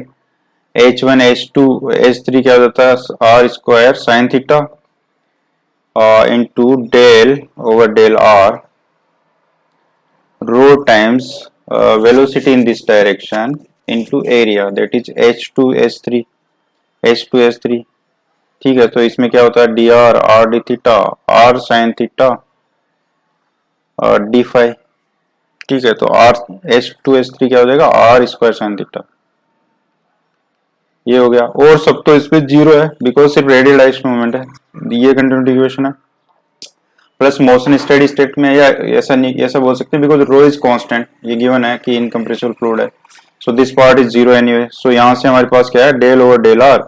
h1 h2 h3 क्या हो जाता है r square sine theta into del over del r rho times velocity in this direction into area that is h2 h3 h2 h3, ठीक है, तो इसमें क्या होता है dr r d theta r sin theta d phi, ठीक है, तो r h2 h3 क्या हो जाएगा r स्क्वायर साइन थीटा, ये हो गया, और सब तो इसमें जीरो है बिकॉज सिर्फ रेडियल डायरेक्शन मूवमेंट है, ये कंटिन्यूटी इक्वेशन है, प्लस मोशन स्टेडी स्टेट में या ऐसा नहीं, ऐसा बोल सकते हैं बिकॉज रो इज कांस्टेंट, ये गिवन है कि इनकम्प्रेसिबल फ्लूइड है, so this part is zero anyway, so यहाँ से हमारे पास क्या है del over del r,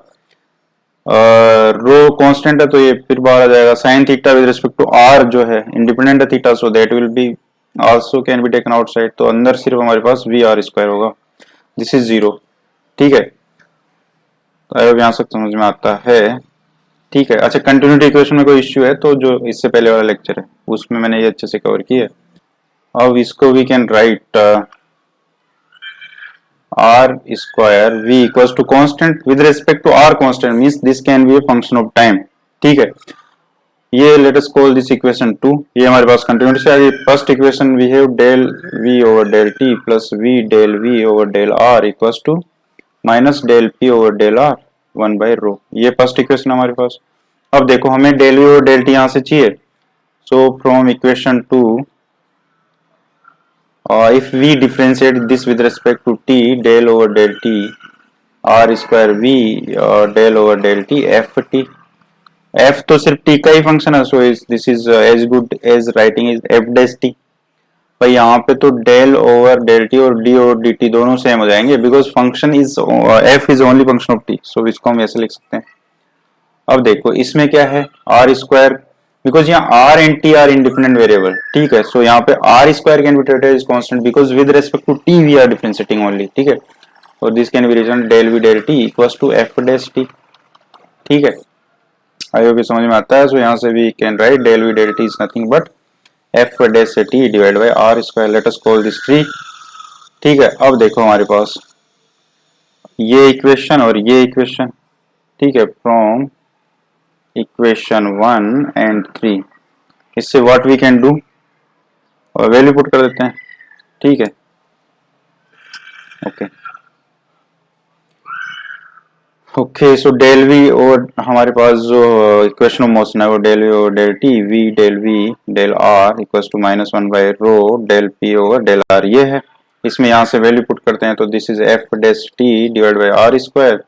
rho constant है तो ये फिर बाहर आ जाएगा, sine theta with respect to r जो है इंडिपेंडेंट है theta, so that will be also can be taken outside, तो अंदर सिर्फ हमारे पास वी आर स्क्वायर होगा, दिस इज जीरो, ठीक है, तो आई होप यहाँ से समझ में आता है, ठीक है। अच्छा कंटिन्यूटी इक्वेशन में कोई इश्यू है तो जो इससे पहले वाला लेक्चर है उसमें मैंने ये अच्छे से कवर किया है, अब इसको we can write r square v equals to constant with respect to r constant means this can be a function of time, ठीक है, ये let us call this equation 2, ये हमारे पास कंटिन्यूटी से आ गई, first equation we have del v over del t plus v del v over del r equals to minus del p over del r 1 by rho, ये first equation हमारे पास। अब देखो हमें डेल v और डेल t यहाँ से चाहिए, so from equation 2 if we differentiate this with respect to t del over del t r square v del over del t f t, f तो सिर्फ t का ही फंक्शन है, so this is as good as writing is f dash t, भाई यहाँ पे तो del over del t और डी ओवर डी टी दोनों सेम हो जाएंगे because function is f is only function of t, so इसको हम ऐसे लिख सकते हैं। अब देखो इसमें क्या है आर स्क्वायर, बिकॉज यहाँ r and t are independent variable, ठीक है, सो यहाँ पे r square can be treated as constant because with respect to t we are differentiating only, ठीक है, और this can be written del v del t equals to f dash t, ठीक है, आई hope समझ में आता है, सो यहाँ से we can write del v del t is nothing but f dash से t divide by r square, let us call this three, ठीक है। अब देखो हमारे पास ये इक्वेशन और ये इक्वेशन, ठीक है, फ्रॉम इक्वेशन 1 एंड 3 इससे व्हाट वी कैन डू और वैल्यू पुट कर देते हैं, ठीक है, okay okay, so del v और हमारे पास जो इक्वेशन ऑफ मोशन है वो del v over del t v del r equals to minus 1 by rho del p over del r, ये है, इसमें यहाँ से वैल्यू पुट करते हैं तो this is f dash t divide by r square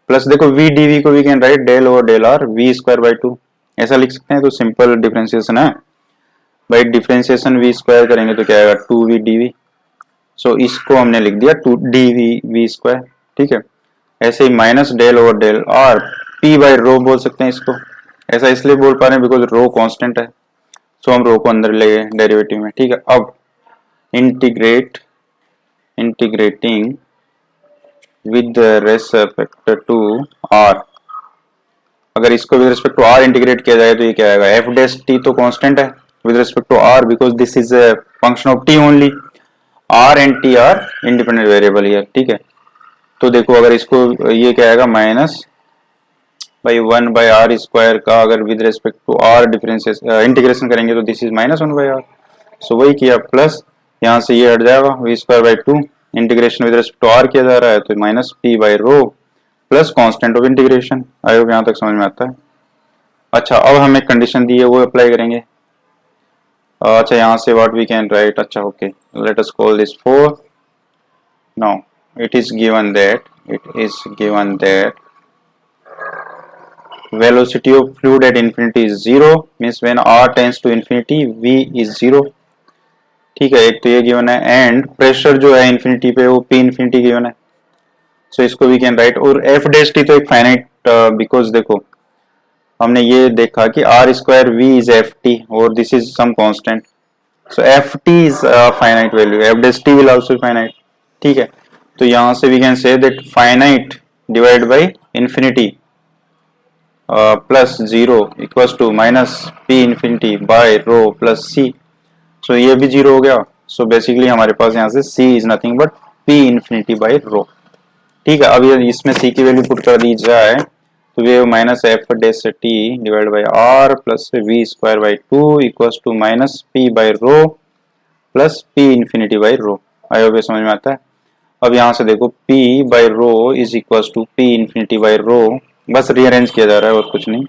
plus देखो वी डी वी को we can write del over del r v square by two, ऐसा लिख सकते हैं। तो सिंपल डिफरेंशिएशन है भाई, डिफरेंशिएशन वी स्क्वायर करेंगे तो क्या आएगा two v d v. So इसको हमने लिख दिया two d v v square, ठीक है। ऐसे ही minus del over del r p by rho बोल सकते हैं इसको। ऐसा इसलिए बोल पा रहे हैं बिकॉज रो कांस्टेंट है, सो हम रो को अंदर ले गए डेरिवेटिव में, ठीक है। अब integrating with respect to r, अगर इसको with respect to r integrate किया जाए तो ये क्या आएगा एफ डैश टी तो कांस्टेंट है with respect to r because this is a function of t only, r and t are independent variable here, ठीक है। तो देखो अगर इसको ये क्या आएगा minus by one by r square का अगर with respect to r differentiates integration करेंगे तो this is minus one by r. So वही किया प्लस यहाँ से ये हट जाएगा v square by two, integration with respect to r किया जा रहा है तो minus p by rho plus constant of integration. I hope यहाँ तक समझ में आता है। अच्छा अब हमें कंडीशन दी है वो अप्लाई करेंगे। अच्छा यहाँ से व्हाट वी कैन राइट, अच्छा okay let us call this 4। Now it is given that velocity of fluid at infinity is 0 means when r tends to infinity v is 0, ठीक है। एक तो ये गिवन है एंड प्रेशर जो है infinity पे वो p इन्फिनिटी गिवन है, सो इसको वी कैन राइट। और f डैश t तो एक फाइनाइट बिकॉज देखो हमने ये देखा कि r square v is f t और this is some constant, so f t is finite value, f dash t will also finite, ठीक है। तो यहां से we can say that finite divide by infinity plus zero equals to minus p infinity by rho plus c, so ये भी zero हो गया। So basically हमारे पास यहाँ से c is nothing but p infinity by rho, ठीक है। अब ये इसमें सी की वैल्यू पुट कर दी जाए तो ये minus f dash t divide by r plus v square by two equals to minus p by rho plus p infinity by rho. I hope ये समझ में आता है। अब यहाँ से देखो p by rho is equal to p infinity by rho, बस रीअरेंज किया जा रहा है और कुछ नहीं,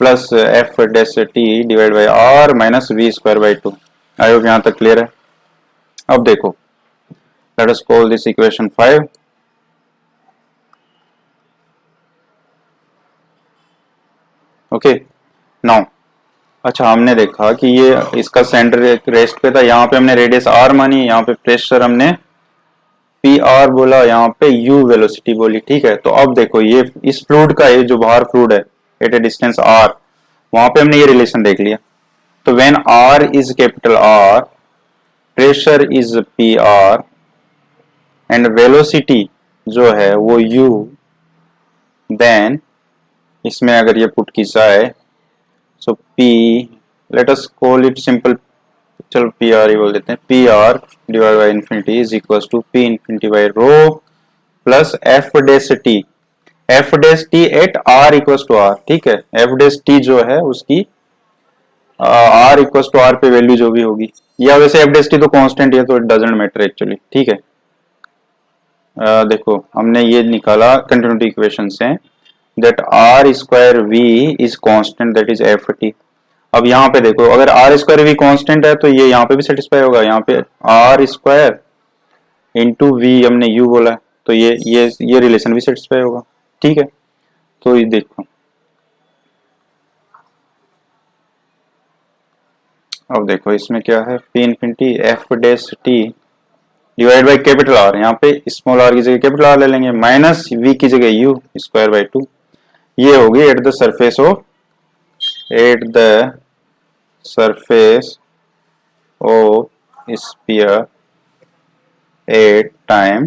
plus f dash t divide by r minus v square by two. I hope यहाँ तक क्लियर है। अब देखो let us call this equation 5। Okay now अच्छा हमने देखा कि ये इसका सेंटर रेस्ट पे था, यहाँ पे हमने रेडियस r मानी, यहाँ पे प्रेशर हमने पी आर बोला, यहाँ पे यू वेलोसिटी बोली, ठीक है। तो अब देखो ये इस फ्लूइड का ये जो बाहर फ्लूइड है एट ए डिस्टेंस आर, वहां पे हमने ये रिलेशन देख लिया। तो when r is capital R pressure is p r and velocity जो है वो यू, देन इसमें अगर ये पुट की जाए so p let us call it simple, चलो पी आर ही बोल देते हैं, p r divide by infinity is equal to p infinity by rho plus f dash t, f dash t at r equal to r, ठीक है। F dash t जो है उसकी आर इक्वल टू आर पे value जो भी होगी, या वैसे एफ डैश टी तो कांस्टेंट है तो इट डजंट मैटर एक्चुअली, ठीक है। देखो हमने ये निकाला कंटिन्यूटी इक्वेशन से that r square v is constant that is f t. अब यहाँ पे देखो अगर आर स्क्वायर वी कांस्टेंट है तो ये यहाँ पे भी सेटिस्फाई होगा, यहाँ पे आर स्क्वायर इंटू वी हमने यू बोला है तो ये रिलेशन भी सेटिस्फाई होगा, ठीक है। तो ये देखो अब देखो इसमें क्या है P infinity F dash t divide by capital R, यहाँ पे स्मॉल आर की जगह कैपिटल आर ले लेंगे माइनस वी की जगह यू स्क्वायर बाई टू, ये होगी at the surface of sphere at time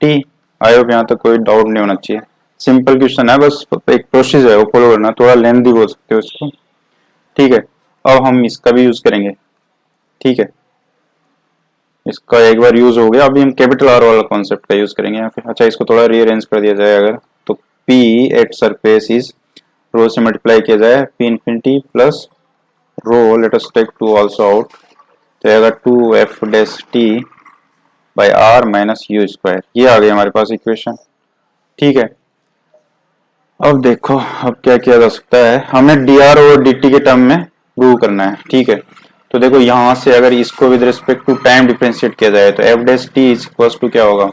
t. I hope यहाँ तक कोई डाउट नहीं होना चाहिए, सिंपल क्वेश्चन है, बस एक प्रोसीजर है वो फॉलो करना, थोड़ा लेंथी बोल सकते हो इसको, ठीक है। अब हम इसका भी यूज करेंगे, ठीक है। इसका एक बार यूज हो गया, अभी हम कैपिटल आर वाला कॉन्सेप्ट का यूज करेंगे यहाँ पे। अच्छा इसको थोड़ा रीअरेंज कर दिया जाए अगर, तो P at surface is rho से मल्टीप्लाई किया जाए P infinity plus rho let us take 2 also out, तो आएगा 2f dash t by r minus u square. ये आ गई हमारे पास इक्वेशन, ठीक है। अब देखो अब क्या किया जा सकता है, हमें dr और dt के टर्म में प्रूव करना है, ठीक है। तो देखो यहां से अगर इसको with respect to time differentiate किया जाए तो f dash t is equal to क्या होगा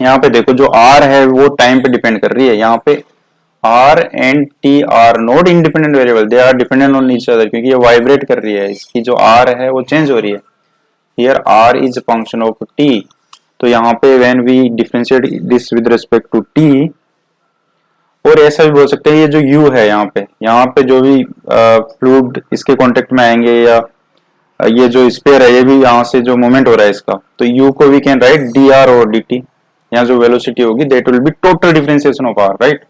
यहाँ पे देखो जो r है वो टाइम पे डिपेंड कर रही है। यहाँ पे r and t are not independent variable, they are dependent on each other, क्योंकि ये वाइब्रेट कर रही है, इसकी जो r है वो चेंज हो रही है। Here r is function of t, तो यहाँ पे when we differentiate this with respect to t, और ऐसा भी बोल सकते हैं ये जो u है यहाँ पे जो भी फ्लूइड इसके कांटेक्ट में आएंगे, या ये जो स्पेयर है ये भी यहाँ से जो मोमेंट हो रहा है इसका, तो u को वी कैन राइट dr और dt। यहाँ जो वेलोसिटी होगी that will be total differentiation of r, right,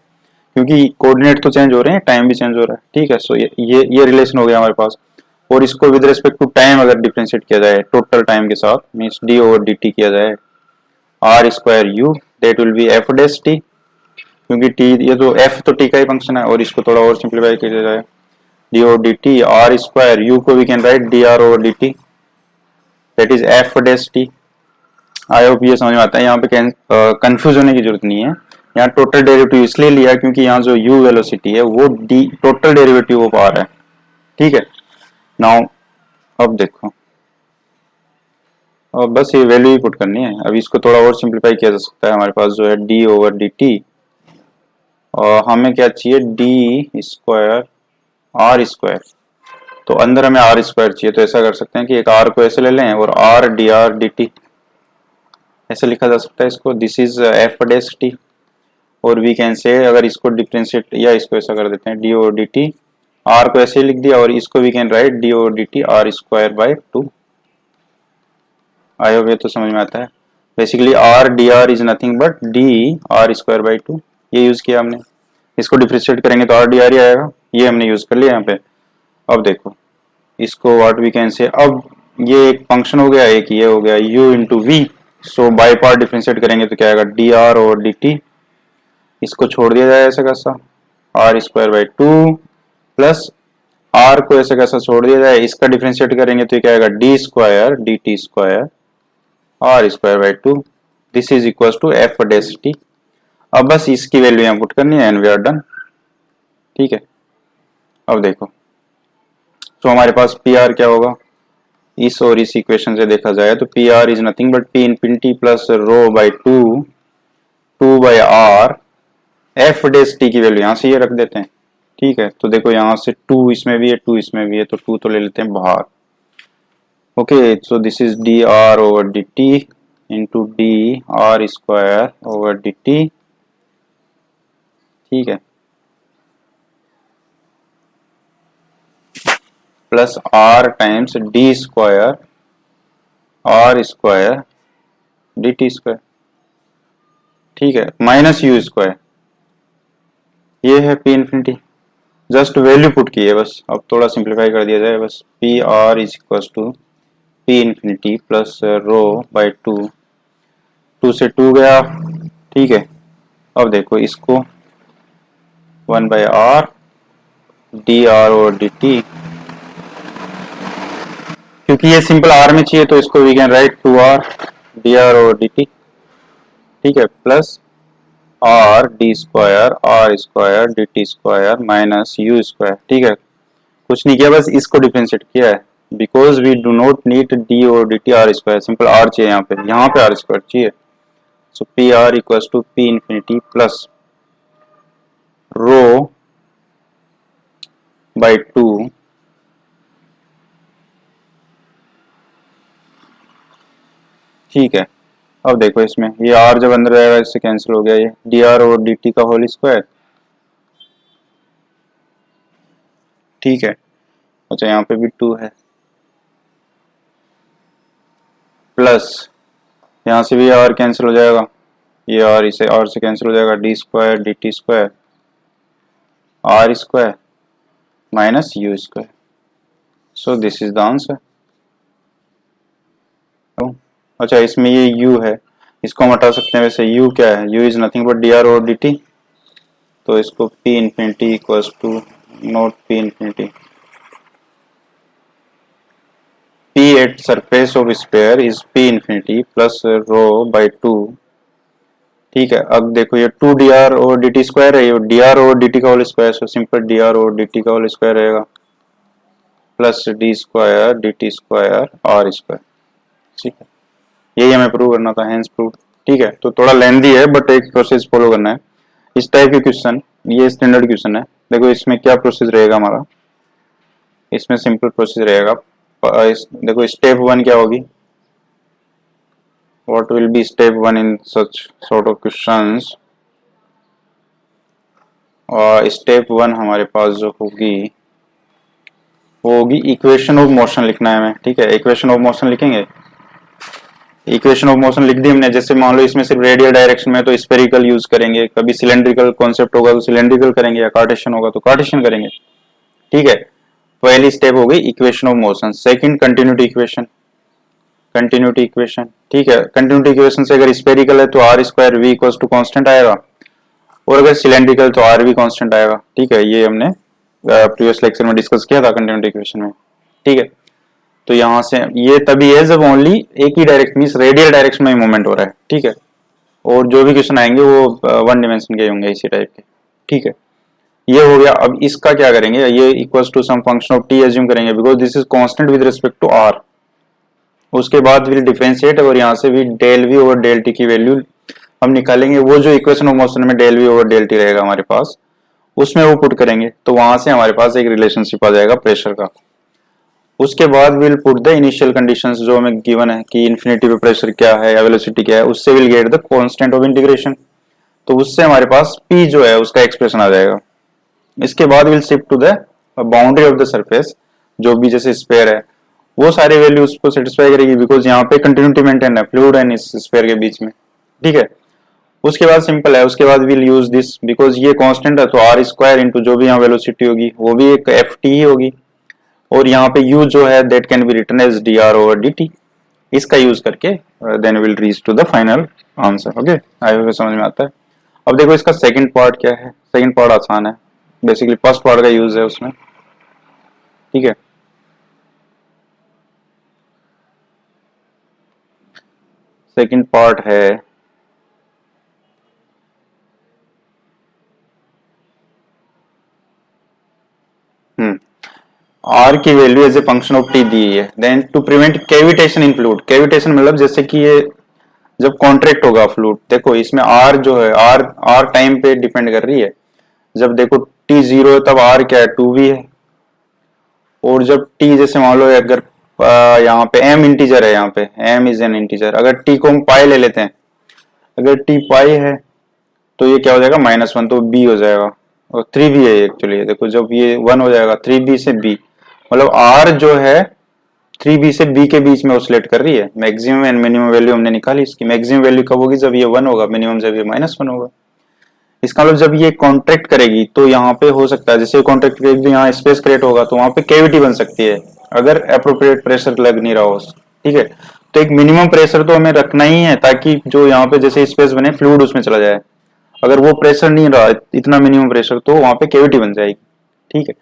क्योंकि कोऑर्डिनेट तो चेंज हो रहे हैं, टाइम भी चेंज हो रहा है, ठीक है। सो ये रिलेशन हो गया हमारे पास। और इसको विद रिस्पेक्ट टू टाइम अगर डिफरेंशिएट किया जाए टोटल टाइम के साथ, मींस d ओवर dt किया जाए, r square u that will be f dash t, क्योंकि t ये तो f तो t का ही फंक्शन है, और इसको थोड़ा और सिंप्लीफाई किया जाए d over dt, r square u को we can write dr over dt that is f dash t। I hope ये समझ में आता है, यहाँ पे कंफ्यूज होने की जरूरत नहीं है। यहाँ टोटल डेरिवेटिव इसलिए लिया क्योंकि यहाँ जो u वेलोसिटी है वो d total derivative of r है, ठीक है। नाउ अब देखो, अब बस ये वैल्यू ही पुट करनी है। अब इसको थोड़ा और सिंप्लीफाई किया जा सकता है। हमारे पास जो है d ओवर dt, और हमें क्या चाहिए d स्क्वायर r स्क्वायर, तो अंदर हमें r स्क्वायर चाहिए, तो ऐसा कर सकते हैं कि एक r को ऐसे ले लें और r dr dt ऐसे लिखा जा सकता है इसको, this is f dash t। और वी कैन से अगर इसको डिफरेंशिएट या इसको ऐसा कर देते हैं d ओवर dt, r को ऐसे लिख दिया और इसको we can write d over dt r square by 2। I hope ये तो समझ में आता है। Basically r dr is nothing but d r square by 2, ये यूज किया हमने। इसको डिफरेंशिएट करेंगे तो r dr ही आएगा, ये हमने यूज कर लिया यहाँ पे। अब देखो इसको व्हाट वी कैन से, अब ये एक फंक्शन हो गया, एक ये हो गया u into v, so by part differentiate करेंगे तो क्या आएगा dr ओवर dt, इसको छोड़ दिया जाए ऐसा कैसा r square by 2 plus r को ऐसे कैसा छोड़ दिया जाए, इसका डिफरेंशिएट करेंगे तो क्या आएगा d square dt square r square by 2, this is equal to f dash t। अब बस इसकी वैल्यू यहाँ पुट करनी है एंड वी आर डन, ठीक है। अब देखो तो हमारे पास पी आर क्या होगा, इस और इस इक्वेशन से देखा जाए तो p r is nothing but p infinity plus rho by 2 by r f dash t की वैल्यू यहाँ से ये रख देते हैं, ठीक है। तो देखो यहाँ से 2 इसमें भी है 2 इसमें भी है, तो 2 तो ले लेते हैं बाहर। Okay, so this is d r over d t into d r square over d t, ठीक है, plus r times d square r square d t square, ठीक है, माइनस यू स्क्वायर, ये है p infinity. Just value put की है बस, अब थोड़ा सिंप्लीफाई कर दिया जाए बस, p r is equal to p infinity plus rho by 2 से 2 गया, ठीक है। अब देखो इसको 1 बाई आर डी आर और डी टी, क्योंकि ये सिंपल आर में चाहिए तो इसको we can write 2r d r और डी टी, ठीक है, plus r d square r square d t square minus u square, ठीक है। कुछ नहीं किया, बस इसको डिफरेंशिएट किया है because we do not need d और d t r square, simple r चाहिए यहाँ पे आर स्क्वायर चाहिए। So p r equals to p infinity plus rho by 2 ठीक है। अब देखो इसमें ये r जब अंदर आएगा इससे कैंसिल हो गया, ये डी आर और डी टी का होल स्क्वायर, ठीक है। अच्छा यहाँ पे भी 2 है, प्लस यहाँ से भी r कैंसिल हो जाएगा, ये r इसे r से कैंसिल हो जाएगा, d square d t square r square minus u square, so this is the answer. अच्छा इसमें ये u है, इसको हम हटा सकते हैं। वैसे u क्या है, u is nothing but d r और डी टी, तो इसको p infinity equals to naught p infinity, p at surface of sphere is p infinity plus rho by 2, ठीक है। अब देखो ये 2 डी आर और डी टी स्क्वायर है, ये डी आर और डी टी का whole square, so simple d r और डी टी का होल स्क्वायर रहेगा plus d square d t square r square, ठीक है। यही हमें प्रूव करना था, हेंस प्रूव, ठीक है। ठीक है, तो थोड़ा लेंदी है बट एक प्रोसेस फॉलो करना है। इस टाइप के क्वेश्चन, ये स्टैंडर्ड क्वेश्चन है। देखो इसमें क्या प्रोसेस रहेगा हमारा, इसमें सिंपल प्रोसेस रहेगा। देखो स्टेप 1 क्या होगी, what will be step 1 in such sort of questions. और स्टेप 1 हमारे पास जो होगी वो होगी इक्वेशन ऑफ मोशन लिखना है हमें, ठीक है। इक्वेशन ऑफ मोशन लिखेंगे, इक्वेशन ऑफ मोशन लिख दी हमने। जैसे मान लो इसमें सिर्फ रेडियल डायरेक्शन में तो स्फेरिकल यूज करेंगे, कभी सिलेंड्रिकल कॉन्सेप्ट होगा तो सिलेंड्रिकल करेंगे, या कार्टेशियन होगा तो कार्टेशियन करेंगे, ठीक है। पहली स्टेप हो गई equation of motion. Second continuity equation, continuity equation, ठीक है। कंटिन्यूटी इक्वेशन से अगर स्फेरिकल है तो r square v equals to constant आएगा, और अगर सिलेंड्रिकल तो आर भी कांस्टेंट आएगा, ठीक है। ये हमने प्रीवियस लेक्चर में डिस्कस किया था कंटिन्यूटी इक्वेशन में, ठीक है। तो यहाँ से ये तभी है जब ओनली एक ही डायरेक्शन मींस रेडियल डायरेक्शन में मूवमेंट हो रहा है, ठीक है। और जो भी क्वेश्चन आएंगे वो वन डिमेंशन के होंगे इसी टाइप के, ठीक है। ये हो गया। अब इसका क्या करेंगे, ये equals to some function of t assume करेंगे because this is constant with respect to r. उसके बाद विल डिफरेंशिएट और यहाँ से भी del v over del t की वैल्यू हम निकालेंगे। वो जो इक्वेशन ऑफ मोशन में del v over del t रहेगा हमारे पास, उसमें वो पुट करेंगे तो वहां से हमारे पास एक रिलेशनशिप आ जाएगा प्रेशर का। उसके बाद will put the initial conditions जो हमें गिवन है कि इन्फिनिटी पे प्रेशर क्या है या वेलोसिटी क्या है, उससे will get the constant of integration. तो उससे हमारे पास p जो है उसका एक्सप्रेशन आ जाएगा। इसके बाद will shift to the boundary of the surface, जो भी जैसे स्फीयर है वो सारे वैल्यूज को सेटिस्फाई करेगी बिकॉज यहाँ पे कंटिन्यूटी मेंटेन है फ्लूइड एंड इस स्फीयर के बीच में, ठीक है। उसके बाद सिंपल है, उसके बाद विल यूज दिस बिकॉज ये कांस्टेंट है तो आर स्क्वायर इंटू जो भी यहाँ वेलोसिटी होगी वो भी एक एफ टी ही होगी, और यहाँ पे u जो है that can be written as d r over d t. इसका यूज करके then will reach to the final answer. Okay, I hope समझ में आता है। अब देखो इसका सेकंड पार्ट क्या है। सेकंड पार्ट आसान है, बेसिकली फर्स्ट पार्ट का यूज है उसमें, ठीक है। सेकंड पार्ट है आर की value as a function of t दी है। Then to prevent cavitation in fluid, cavitation मतलब जैसे कि ये जब कॉन्ट्रैक्ट होगा फ्लूइड, देखो इसमें आर जो है आर टाइम पे डिपेंड कर रही है। जब देखो टी जीरो है तब आर क्या है, 2v है। और जब टी जैसे मान लो अगर यहाँ पे m इंटीजर है, यहाँ पे m इज एन इंटीजर, अगर t को हम पाई ले लेते हैं, अगर t पाई है तो ये क्या हो जाएगा -1, तो b हो जाएगा। और 3b है एक्चुअली, देखो जब ये 1 हो जाएगा 3b से b, मतलब r जो है 3b से b के बीच में ऑसिलेट कर रही है। मैक्सिमम एंड मिनिमम वैल्यू हमने निकाली, इसकी मैक्सिमम वैल्यू कब होगी, जब ये 1 होगा, मिनिमम जब ये -1 होगा। इसका मतलब जब ये कॉन्ट्रैक्ट करेगी तो यहाँ पे हो सकता है जैसे कॉन्ट्रैक्ट करेगी यहाँ स्पेस क्रिएट होगा तो वहां पे कैविटी बन सकती है अगर अप्रोप्रिएट प्रेशर लग नहीं रहा हो, ठीक है। तो एक मिनिमम प्रेशर तो हमें रखना ही है ताकि जो यहाँ पे जैसे स्पेस बने फ्लूइड उसमें चला जाए। अगर वो प्रेशर नहीं रहा इतना मिनिमम प्रेशर तो वहां पे कैविटी बन जाएगी, ठीक है।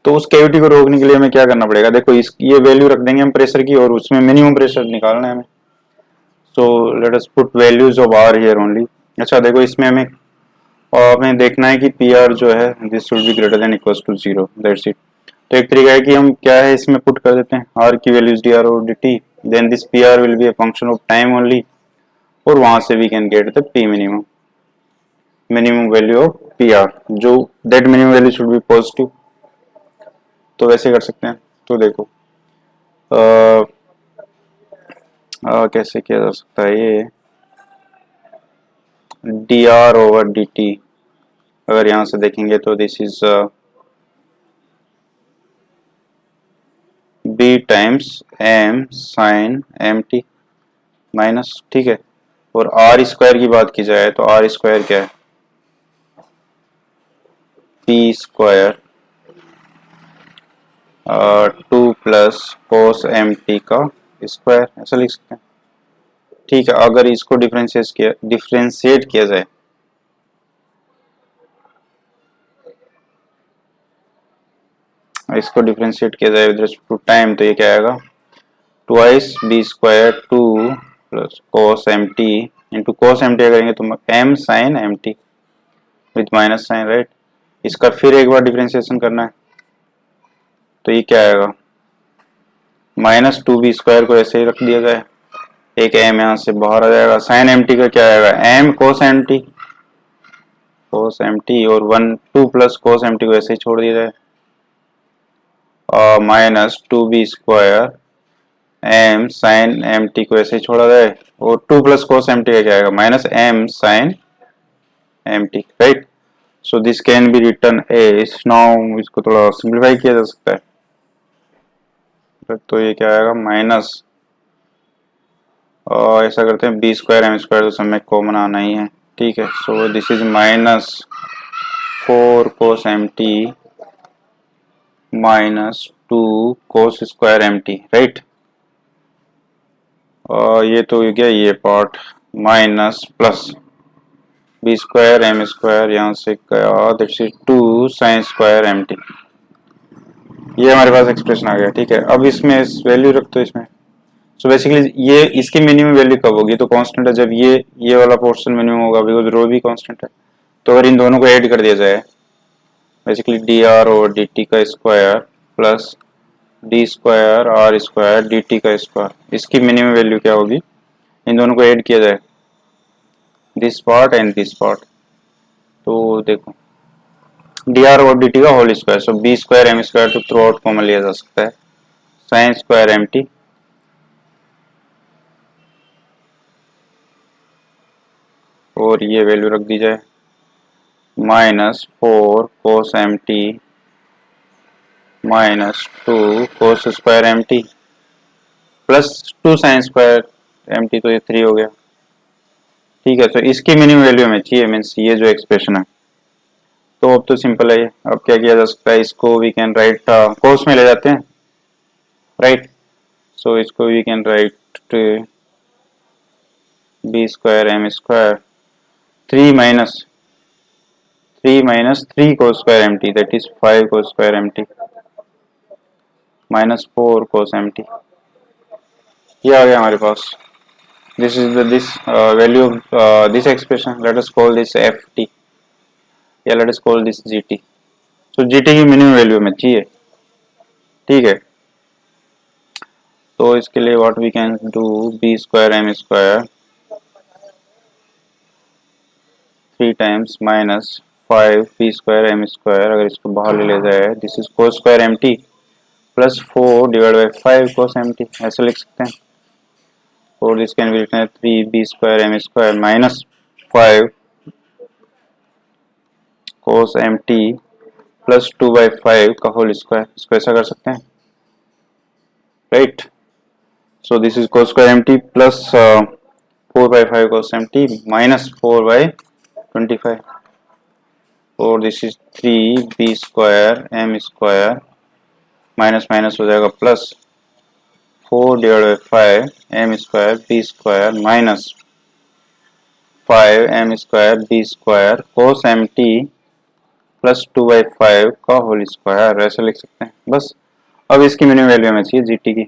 तो उस कैविटी को रोकने के लिए हमें क्या करना पड़ेगा, देखो इस ये वैल्यू रख देंगे हम प्रेशर की और उसमें मिनिमम प्रेशर निकालना है हमें। So let us put values of r here only. अच्छा देखो इसमें हमें हमें देखना है कि पी आर जो है this should be greater than equals to 0, that's it. तो एक तरीका है कि हम क्या है इसमें पुट कर देते हैं आर की वैल्यूज डी आर और d t, then this p r will be a function of time only, और वहां से we can get the p minimum, minimum value of p r, जो that minimum value should be positive. तो वैसे कर सकते हैं। तो देखो कैसे किया जा सकता है ये, d r over d t अगर यहां से देखेंगे तो this is b times m sine m t minus, ठीक है। और आर स्क्वायर की बात की जाए तो आर स्क्वायर क्या है, p square 2 plus cos m t का स्क्वायर, ऐसा लिख सकते हैं, ठीक है। अगर इसको डिफरेंशिएट किया जाए विद रिस्पेक्ट टू टाइम तो ये क्या आएगा, twice b square 2 plus cos m t into cos m t करेंगे तो m sine m t with minus sine, right. इसका फिर एक बार डिफरेंशिएशन करना है तो ये क्या आएगा, -2b स्क्वायर को ऐसे ही रख दिया जाए एक m यहाँ से बाहर आ जाएगा, साइन एम टी का क्या आएगा, m कोस एम टी, कोस एम टी, और 1 2 प्लस कोस एम टी को ऐसे ही छोड़ दिया जाए, minus 2b² m sine m t को ऐसे ही छोड़ा जाए, और 2 प्लस कोस एम टी का क्या आएगा, minus m sine m t, right. So this can be written as, now इसको थोड़ा सिंप्लीफाई किया जा सकता है, तो ये क्या आएगा, माइनस, और ऐसा करते हैं b² m² तो सब में कॉमन आना ही है, ठीक है। So this is minus 4 cos m t minus 2 cos square m t, right. और ये तो हो गया ये part, minus plus b² m² यहाँ से गया, that's is 2 sine square m t, ये हमारे पास एक्सप्रेशन आ गया, ठीक है। अब इसमें इस वैल्यू रख दो इसमें। सो बेसिकली ये इसकी मिनिमम वैल्यू कब होगी, तो कांस्टेंट है जब ये वाला पोर्शन मिनिमम होगा, बिकॉज रो भी कांस्टेंट है। तो अगर इन दोनों को ऐड कर दिया जाए, बेसिकली डी आर और डी टी का square plus d² r² dt का स्क्वायर, इसकी मिनिमम वैल्यू क्या होगी, इन दोनों को ऐड किया जाए, this part and this part, तो देखो डी आर और डी टी का होल स्क्वायर, सो b² m² तो थ्रू आउट कॉमन लिया जा सकता है, साइन स्क्वायर एम टी, और ये वैल्यू रख दी जाए, minus 4 cos m t minus 2 cos square m t plus 2 sine square m t, तो ये 3 हो गया, ठीक है। तो इसकी मिनिमम वैल्यू हमें चाहिए, मीन्स ये जो एक्सप्रेशन है। तो अब तो सिंपल है ये, अब क्या किया जा सकता है, इसको वी कैन राइट, कोस में ले जाते हैं, राइट। सो इसको we can write b² m² 3 minus 3 cos square m t, that is 5 cos square m t minus 4 cos m t, ये आ गया हमारे पास। This is this value of this expression, let us call this f t, या let us call this g t. तो g t की minimum value हमें चाहिए, ठीक है। तो इसके लिए what we can do, b² m² 3 times minus 5 b² m², अगर इसको बाहर ले जाए, this is cos square m t plus 4 divide by 5 cos m t, ऐसे लिख सकते हैं। और this can be written 3 b² m² minus 5 cos m t plus 2/5 का होल स्क्वायर, इसको ऐसा कर सकते हैं, right. So this is cos square m t plus 4/5 cos m t minus 4/25, और this is 3 b² m² minus minus हो जाएगा plus 4 divide by 5 m² b² minus 5 m² b² cos m t plus 2/5 का whole square, ऐसे लिख सकते हैं बस। अब इसकी मिनिमम वैल्यू हमें चाहिए जी टी की,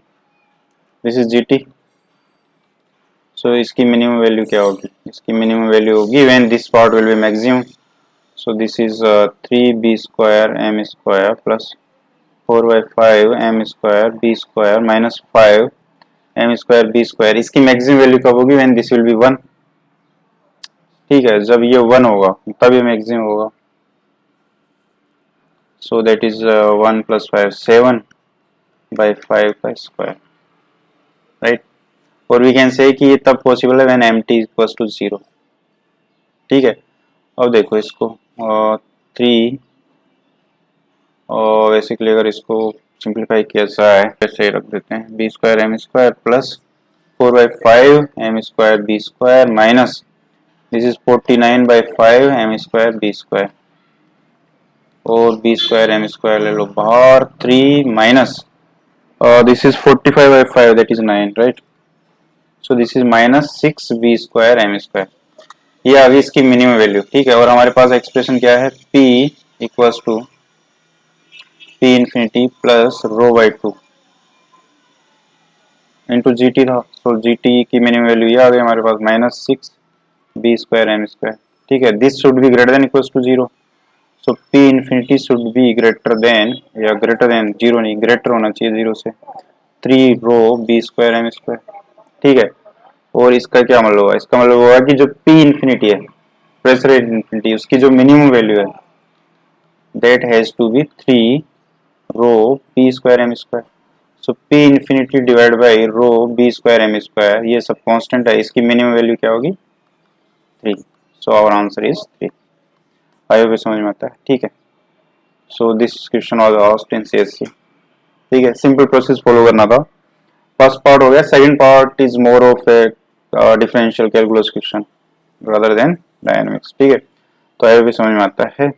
दिस इज जी टी। सो इसकी मिनिमम वैल्यू क्या होगी, इसकी मिनिमम वैल्यू होगी when this part will be maximum. So this is 3 b² m² plus 4/5 m² b² minus 5 m² b², इसकी मैक्सिमम वैल्यू कब होगी, व्हेन दिस विल बी 1, ठीक है। जब ये 1 होगा तब ये मैक्सिमम होगा। सो दैट इज 1 प्लस 5 7/5 का स्क्वायर, राइट। और वी कैन से कि ये तब पॉसिबल है when m t equals to 0, ठीक है। अब देखो इसको 3, और बेसिकली अगर इसको सिंप्लीफाई किया जाए, ऐसे रख देते हैं b² m² plus 4/5 m² b² minus this is 49/5 m² b², और b² m² ले लो बाहर, 3 minus this is 45/5 that is 9, right. So this is minus 6 b² m², ये आ गई इसकी मिनिमम वैल्यू, ठीक है। और हमारे पास एक्सप्रेशन क्या है, p equals to p infinity plus ρ/2 into g t था। सो जी टी की मिनिमम वैल्यू ये आ गई हमारे पास, माइनस 6 b² m², ठीक है। This should be greater than equals to 0, so p infinity should be greater than, या greater than 0 नहीं, ग्रेटर होना चाहिए 0 से, 3 रो b² m², ठीक है। और इसका क्या मतलब होगा, इसका मतलब होगा कि जो P इंफिनिटी है, प्रेशर इंफिनिटी, उसकी जो मिनिमम वैल्यू है that has to be 3 rho p square m square. So p infinity divided by rho b square m square, ये सब कांस्टेंट है, इसकी मिनिमम वैल्यू क्या होगी 3. So our answer is 3. I hope समझ में आता है, ठीक है. So this question was asked in CSC. ठीक है, सिंपल प्रोसेस फॉलो करना था. फर्स्ट पार्ट हो गया. Second part is more of A differential calculus question rather than dynamics. ठीक है, तो आई होप समझ में आता है.